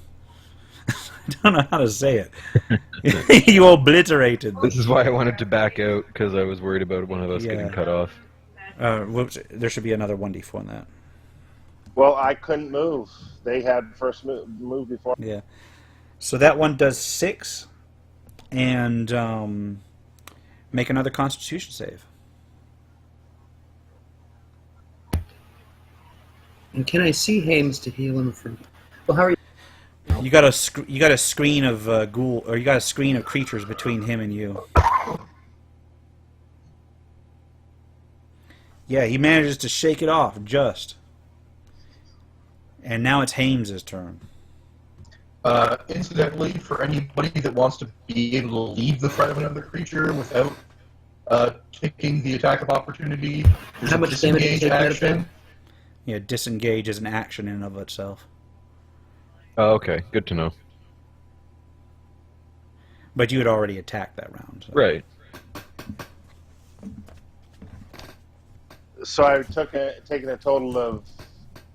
I don't know how to say it. You obliterated. This is why I wanted to back out, because I was worried about one of us getting Yeah. cut off. Whoops, there should be another 1d4 on that. Well, I couldn't move. They had first move before. Yeah. So that one does 6, and make another Constitution save. And can I see Hames to heal him from? Well, how are you? You got a screen of ghoul, or you got a screen of creatures between him and you. Yeah, he manages to shake it off just. And now it's Hames' turn. Incidentally, for anybody that wants to be able to leave the front of another creature without taking the attack of opportunity, there's How a much damage disengage did you take action. Yeah, disengage is an action in and of itself. Oh, okay. Good to know. But you had already attacked that round. So. Right. So I taken a total of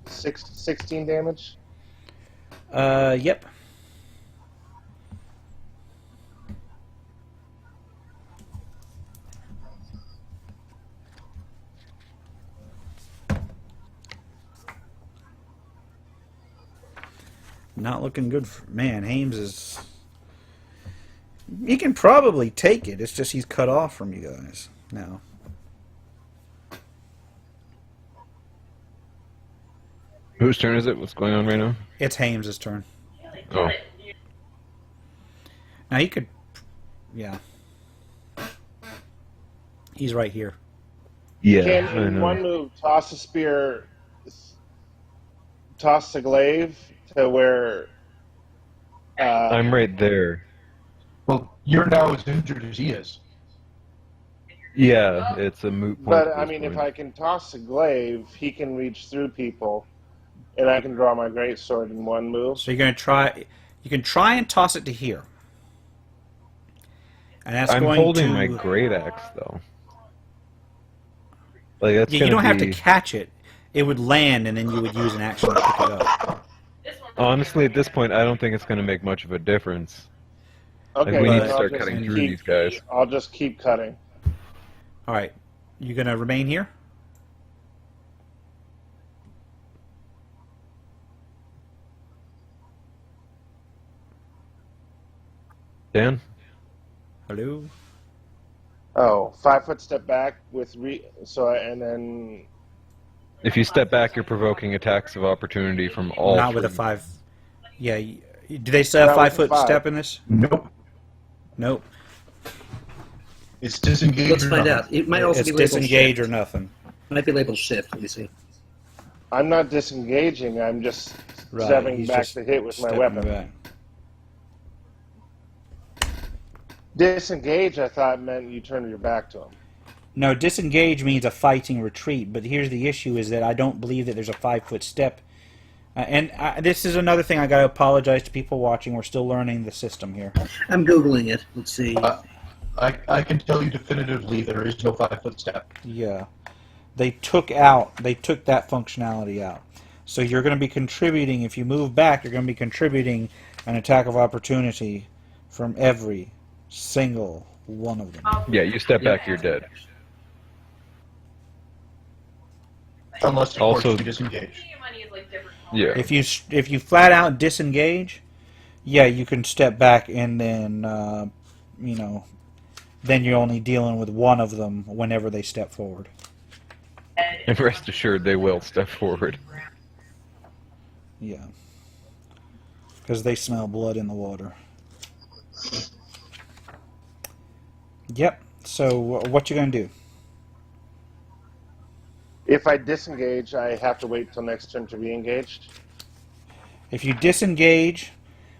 16 damage. Yep. Not looking good for... Man, Hames is... He can probably take it. It's just he's cut off from you guys now. Whose turn is it? What's going on right now? It's Hames' turn. Oh. Now he could... Yeah. He's right here. Yeah, Can I in know. one move toss a spear, toss the glaive to where. I'm right there. Well, you're now as injured as he is. Yeah, it's a moot point. But at I this mean, if point. I can toss a glaive, he can reach through people, and I can draw my greatsword in one move. So you're going to try... You can try and toss it to here. And that's I'm going holding to... my great axe though. Like that's Yeah, gonna you don't have to be- catch it. It would land, and then you would use an action to pick it up. Honestly, at this point, I don't think it's going to make much of a difference. Okay, we need to then start I'll just cutting through keep- these guys. I'll just keep cutting. All right. You going to remain here? Dan? Hello? Oh, 5 foot step back with and then If you step back, you're provoking attacks of opportunity from all Not three. with a 5. Yeah. Do they still have Not with 5 foot the 5. step in this? Nope. Nope. It's disengaged. Let's or find nothing. out. It might also It's be labeled disengage shift. or nothing. Might be labeled shift. Let me see. I'm not disengaging. I'm just Right. stepping he's back just to hit with my stepping weapon. back. Disengage, I thought meant you turned your back to him. No, disengage means a fighting retreat, but here's the issue is that I don't believe that there's a 5 foot step. This is another thing I got to apologize to people watching. We're still learning the system here. I'm Googling it. Let's see. I can tell you definitively there is no 5 foot step. Yeah. They took that functionality out. So you're going to be contributing, if you move back, you're going to be contributing an attack of opportunity from every single one of them. Yeah, you step back, you're dead. Unless, of Also- course, you disengage. Yeah. If you flat out disengage, yeah, you can step back and then then you're only dealing with one of them whenever they step forward. And rest assured, they will step forward. Yeah. Because they smell blood in the water. Yep. So what you gonna do? If I disengage, I have to wait till next turn to re-engage. If you disengage,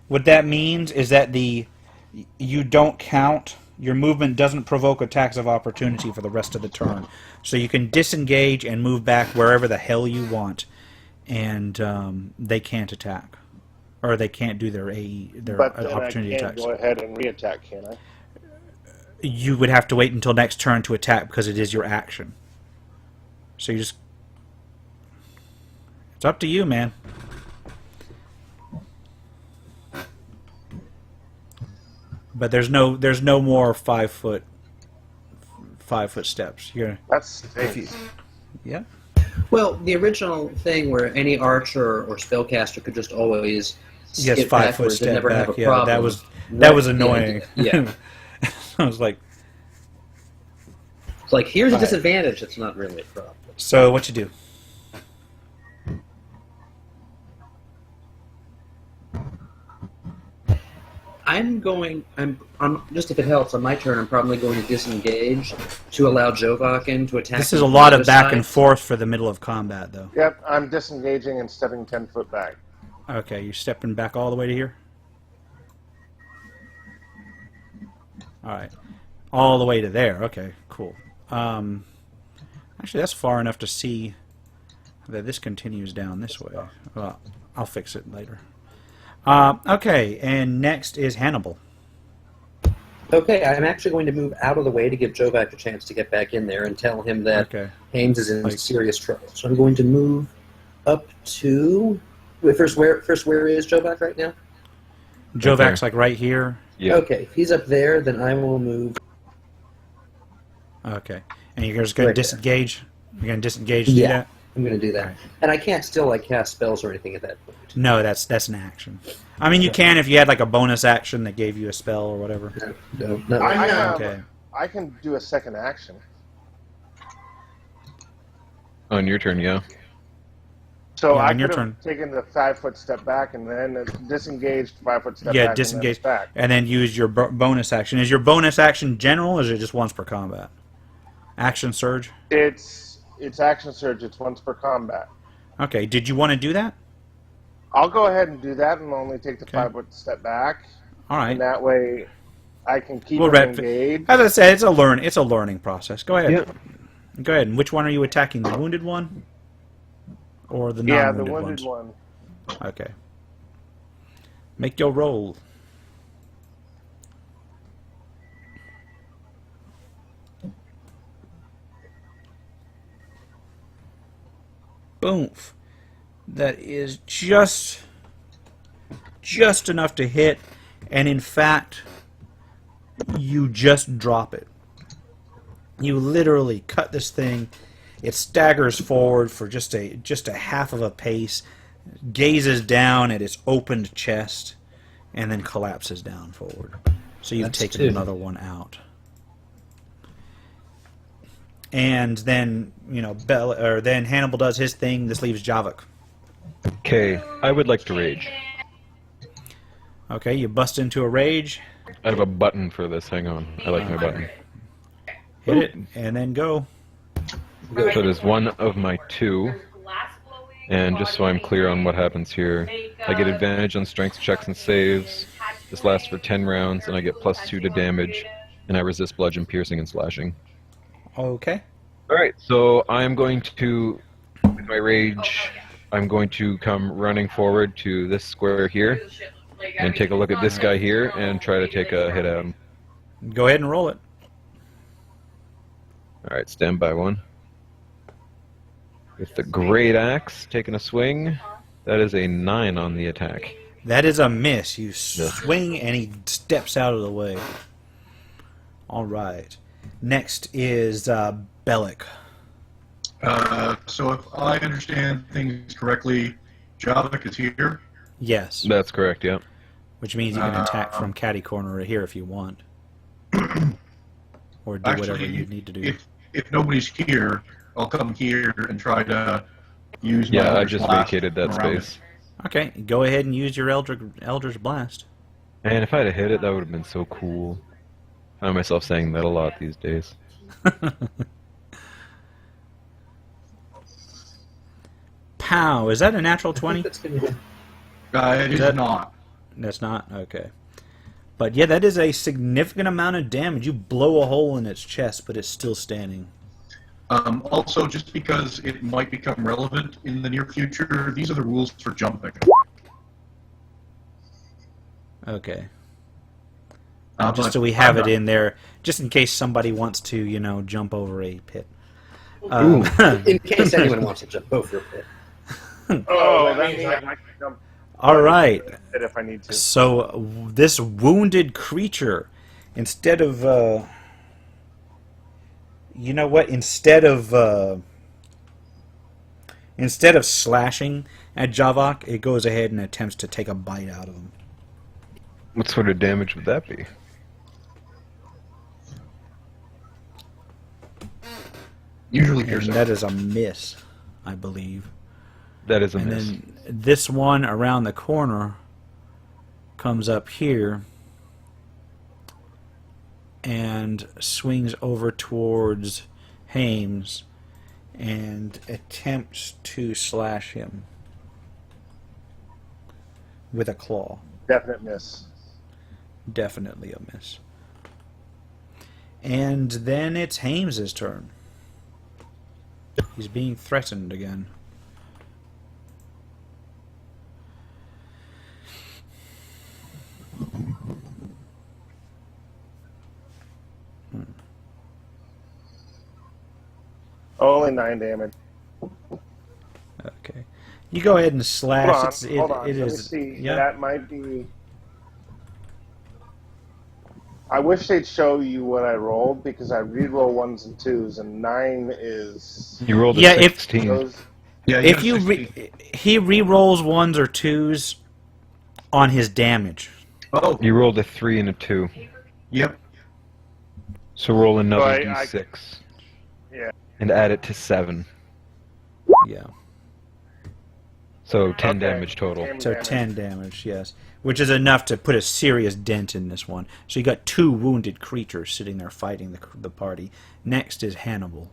what that means is that you don't count. Your movement doesn't provoke attacks of opportunity for the rest of the turn. So you can disengage and move back wherever the hell you want, and they can't attack, or they can't do their But then I opportunity can't attacks. go ahead and re-attack, can I? You would have to wait until next turn to attack because it is your action. So you just... It's up to you, man. But there's no more 5 foot steps. That's If you, yeah. Well, the original thing where any archer or spellcaster could just always Yes, skip 5 foot backwards and step never back. have a Yeah, problem. that was annoying. Yeah. I was like, It's like, here's a Right. disadvantage. It's not really a problem. so what you do? I'm just if it helps on my turn, I'm probably going to disengage to allow Jovok in to attack. This is me a from lot the of back other and side. forth for the middle of combat, though. Yep, I'm disengaging and stepping 10 foot back. Okay, you're stepping back all the way to here? Alright. All the way to there. Okay, cool. Actually, that's far enough to see that this continues down this way. Well, I'll fix it later. Okay, and next is Hannibal. Okay, I'm actually going to move out of the way to give Jovok a chance to get back in there and tell him that Okay. Haynes is in Like- serious trouble. So I'm going to move up to... Wait, first, where is Jovok right now? Jovak's like right here. Yeah. Okay, if he's up there, then I will move... Okay. And you're just going to Right there. disengage? You're going to disengage to do Yeah. that? I'm going to do that. Alright. And I can't still cast spells or anything at that point. No, that's an action. I mean, you can if you had like a bonus action that gave you a spell or whatever. No. I have, Okay. I can do a second action. On your turn, yeah. So Yeah, I on your could turn. have taken the 5 foot step back and then disengaged 5 foot step Yeah, back. disengage, And, then back. and then use your bonus action. Is your bonus action general, or is it just once per combat? Action surge? It's action surge. It's once per combat. Okay, did you want to do that? I'll go ahead and do that and only take the Okay. 5 foot step back. All right. And that way I can keep We'll them red- engaged. As I said, it's a learning process. Go ahead. Yeah. Go ahead. And which one are you attacking? The wounded one? Or the Yeah, the non-wounded wounded ones? one. Okay. Make your roll. Boom. That is just enough to hit, and in fact, you just drop it. You literally cut this thing. It staggers forward for just a half of a pace, gazes down at its opened chest, and then collapses down forward. So you've That's taken two. another one out. And then then Hannibal does his thing. This leaves Javik. Okay, I would like to rage. Okay, you bust into a rage, I have a button for this. Hang on. I like my button. hit it, and then go. So it is one of my 2. And just so I'm clear on what happens here, I get advantage on strength checks and saves. This lasts for 10 rounds, and I get +2 to damage, and I resist bludgeon, piercing, and slashing. Okay. Alright, so I'm going to, with my rage, I'm going to come running forward to this square here, and take a look at this guy here, and try to take a hit at him. Go ahead and roll it. Alright, stand by one. With the great axe, taking a swing, that is a 9 on the attack. That is a miss. You swing, and he steps out of the way. All right. Next is Bellic. So if I understand things correctly, Javik is here. Yes. That's correct, yeah. Which means you can attack from catty corner right here if you want. Or do whatever Actually, you need to do. if nobody's here, I'll come here and try to use my Yeah, I Eldritch just Blast vacated that around it. space. Okay, go ahead and use your Eldritch Blast. And if I'd have hit it, that would have been so cool. I find myself saying that a lot these days. Pow! Is that a natural 20? That's gonna be- It is That- not. That's not? Okay. But yeah, that is a significant amount of damage. You blow a hole in its chest, but it's still standing. Also, just because it might become relevant in the near future, these are the rules for jumping. Okay. But Just so we have I'm it not- in there, just in case somebody wants to, jump over a pit. Ooh. In case anyone wants to jump over a pit. Oh, that means I can jump. All right. If I need to. So this wounded creature, instead of you know what? Instead of slashing at Javok, it goes ahead and attempts to take a bite out of him. What sort of damage would that be? Usually And piercing. that is a miss, I believe. That is a And miss. then this one around the corner comes up here and swings over towards Hames and attempts to slash him with a claw. Definite miss. Definitely a miss. And then it's Hames's turn. He's being threatened again. Only 9 damage. Okay. You go ahead and slash. Hold on. It Let is. me see. Yeah. That might be. I wish they'd show you what I rolled because I reroll 1s and 2s, and 9 is. You rolled a Yeah, if- 16. Those, Yeah, If you he re-rolls 1s or 2s on his damage. Oh, You rolled a 3 and a 2. yep. So roll another I- d6. Yeah. And add it to 7. Yeah. So 10 Okay. damage total. 10 So damage. 10 damage, yes. Which is enough to put a serious dent in this one. So you got 2 wounded creatures sitting there fighting the party. Next is Hannibal.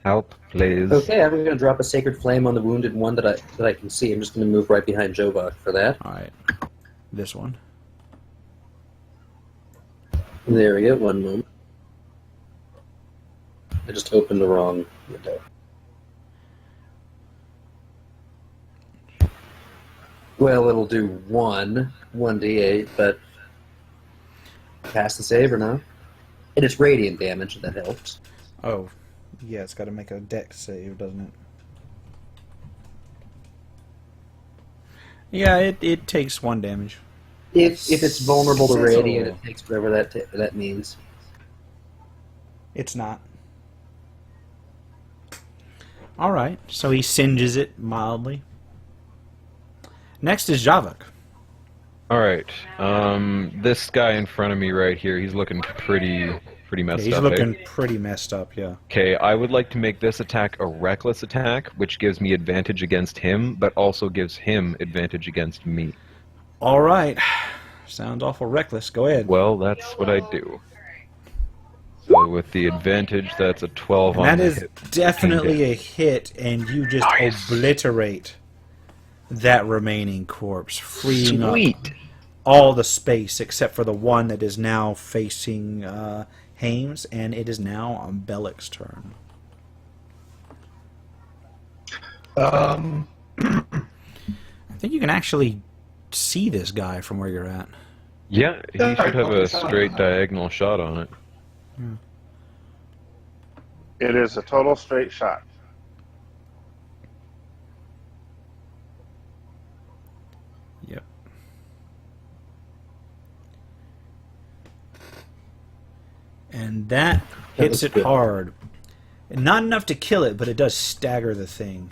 Help, please. Okay, I'm going to drop a Sacred Flame on the wounded one that I can see. I'm just going to move right behind Jovok for that. Alright. This one. There we go, one moment. I just opened the wrong window. Well, it'll do 1d8, but pass the save or not? And it's radiant damage, that helps. Oh. Yeah, it's got to make a dex save, doesn't it? Yeah, it takes 1 damage. If it's vulnerable to Sizzle. radiant, it takes whatever that means. It's not. Alright, so he singes it mildly. Next is Javok. Alright. This guy in front of me right here, he's looking pretty messed He's up. looking pretty messed up, yeah. Okay, I would like to make this attack a reckless attack, which gives me advantage against him, but also gives him advantage against me. Alright. Sounds awful reckless. Go ahead. Well, that's what I do. So with the advantage, that's a 12 And on that the is hit. definitely a hit, and you just Nice. obliterate that remaining corpse, freeing up Sweet. all the space except for the one that is now facing Hames, and it is now on Bellic's turn. I think you can actually see this guy from where you're at. Yeah, he should have a straight diagonal shot on it. It is a total straight shot. Yep. And that hits was it good. hard. Not enough to kill it, but it does stagger the thing.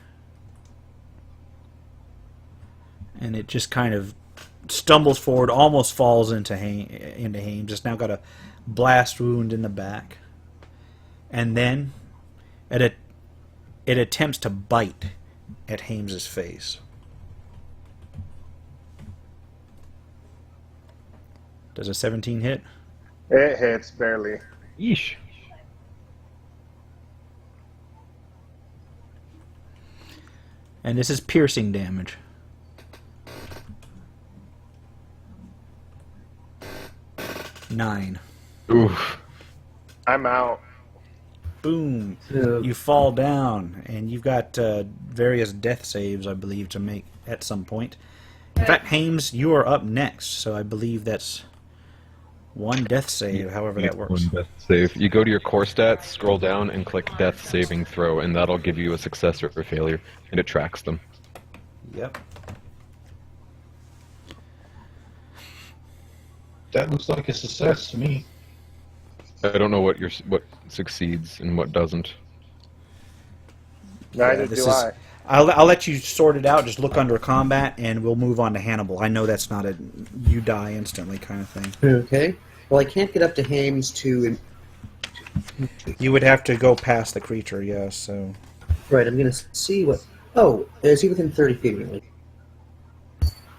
And it just kind of stumbles forward, almost falls into Hames. It's now got a blast wound in the back. And then it attempts to bite at Hames's face. Does a 17 hit? It hits barely. Yeesh. And this is piercing damage. Nine. Oof. I'm out. Boom. Yeah. You fall down, and you've got various death saves, I believe, to make at some point. In fact, Hames, you are up next, so I believe that's one death save, however that works. One death save. You go to your core stats, scroll down, and click Death Saving Throw, and that'll give you a success or a failure, and it tracks them. Yep. That looks like a success to me. I don't know what succeeds and what doesn't. Neither this do is- I. I'll let you sort it out. Just look under combat, and we'll move on to Hannibal. I know that's not a you die instantly kind of thing. Okay. Well, I can't get up to Hames to. You would have to go past the creature, yeah. So Right, I'm going to see what. Oh, is he within 30 feet of me?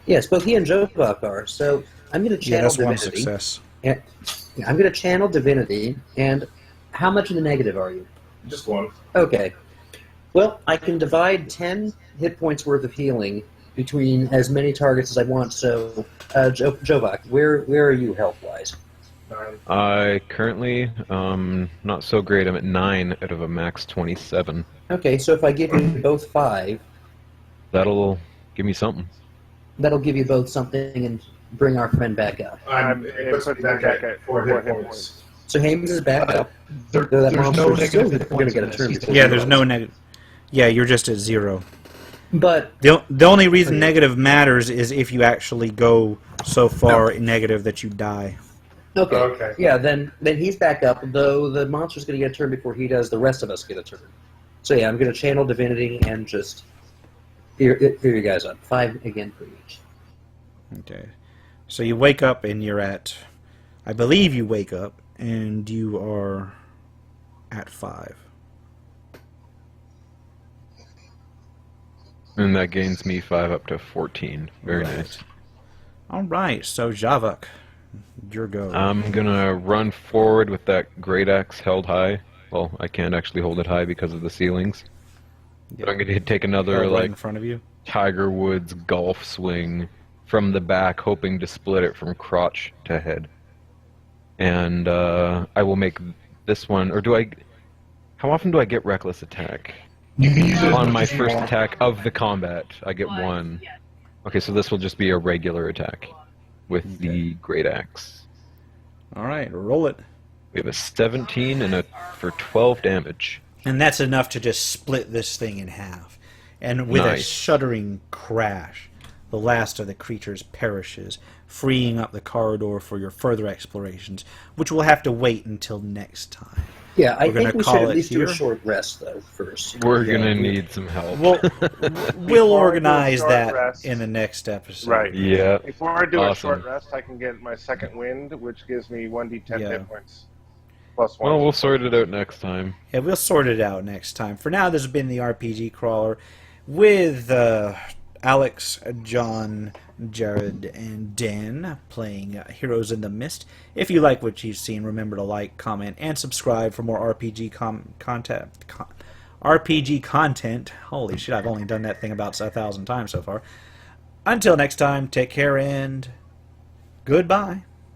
Yes, both he and Jovok are. So I'm going to yeah, channel that's one divinity. success. And, yeah, I'm going to channel divinity. And how much in the negative are you? Just one. Okay. Well, I can divide 10 hit points worth of healing between as many targets as I want. So, Jovok, where are you health-wise? 9. I currently not so great. I'm at 9 out of a max 27. Okay, so if I give you both 5, That'll give me something. that'll give you both something and bring our friend back up. It puts me back at 4 hit points. So Hames is back up. There, So that there's no monster's still negative hit gonna points get in a this. turn He's before Yeah, he there's goes. no negative. Yeah, you're just at 0. But The only reason Okay. negative matters is if you actually go so far negative that you die. okay, Okay. yeah, then he's back up. Though the monster's going to get a turn before he does. The rest of us get a turn. So yeah, I'm going to channel divinity and just here you guys up. 5 again for each. Okay. So you wake up and you're at, I believe you wake up and you are at 5. And that gains me 5 up to 14. Very Right. nice. All right. So Javak, your go. I'm gonna run forward with that great axe held high. Well, I can't actually hold it high because of the ceilings. But I'm gonna take another Held right like in front of you. Tiger Woods golf swing from the back, hoping to split it from crotch to head. And I will make this one. Or do I? How often do I get reckless attack? You can use it as On much my as you first want. attack of the combat, I get 1. Okay, so this will just be a regular attack with the great axe. All right. Roll it. We have a 17 and for 12 damage. And that's enough to just split this thing in half. And with a Nice. shuddering crash, the last of the creatures perishes, freeing up the corridor for your further explorations, which will have to wait until next time. Yeah, I We're gonna think we call should at it least do here. a short rest though first. We're Yeah, gonna we- need some help. We'll Before I do a organize short that rest- in the next episode. Right. Yeah. Before I do a Awesome. short rest, I can get my second wind, which gives me 1d10 Yeah. hit points. Plus 1. Well, we'll sort it out next time. Yeah, we'll sort it out next time. For now, this has been the RPG Crawler with Alex, John, Jared, and Dan playing Heroes in the Mist. If you like what you've seen, remember to like, comment, and subscribe for more RPG RPG content. Holy shit, I've only done that thing about 1,000 times so far. Until next time, take care and goodbye.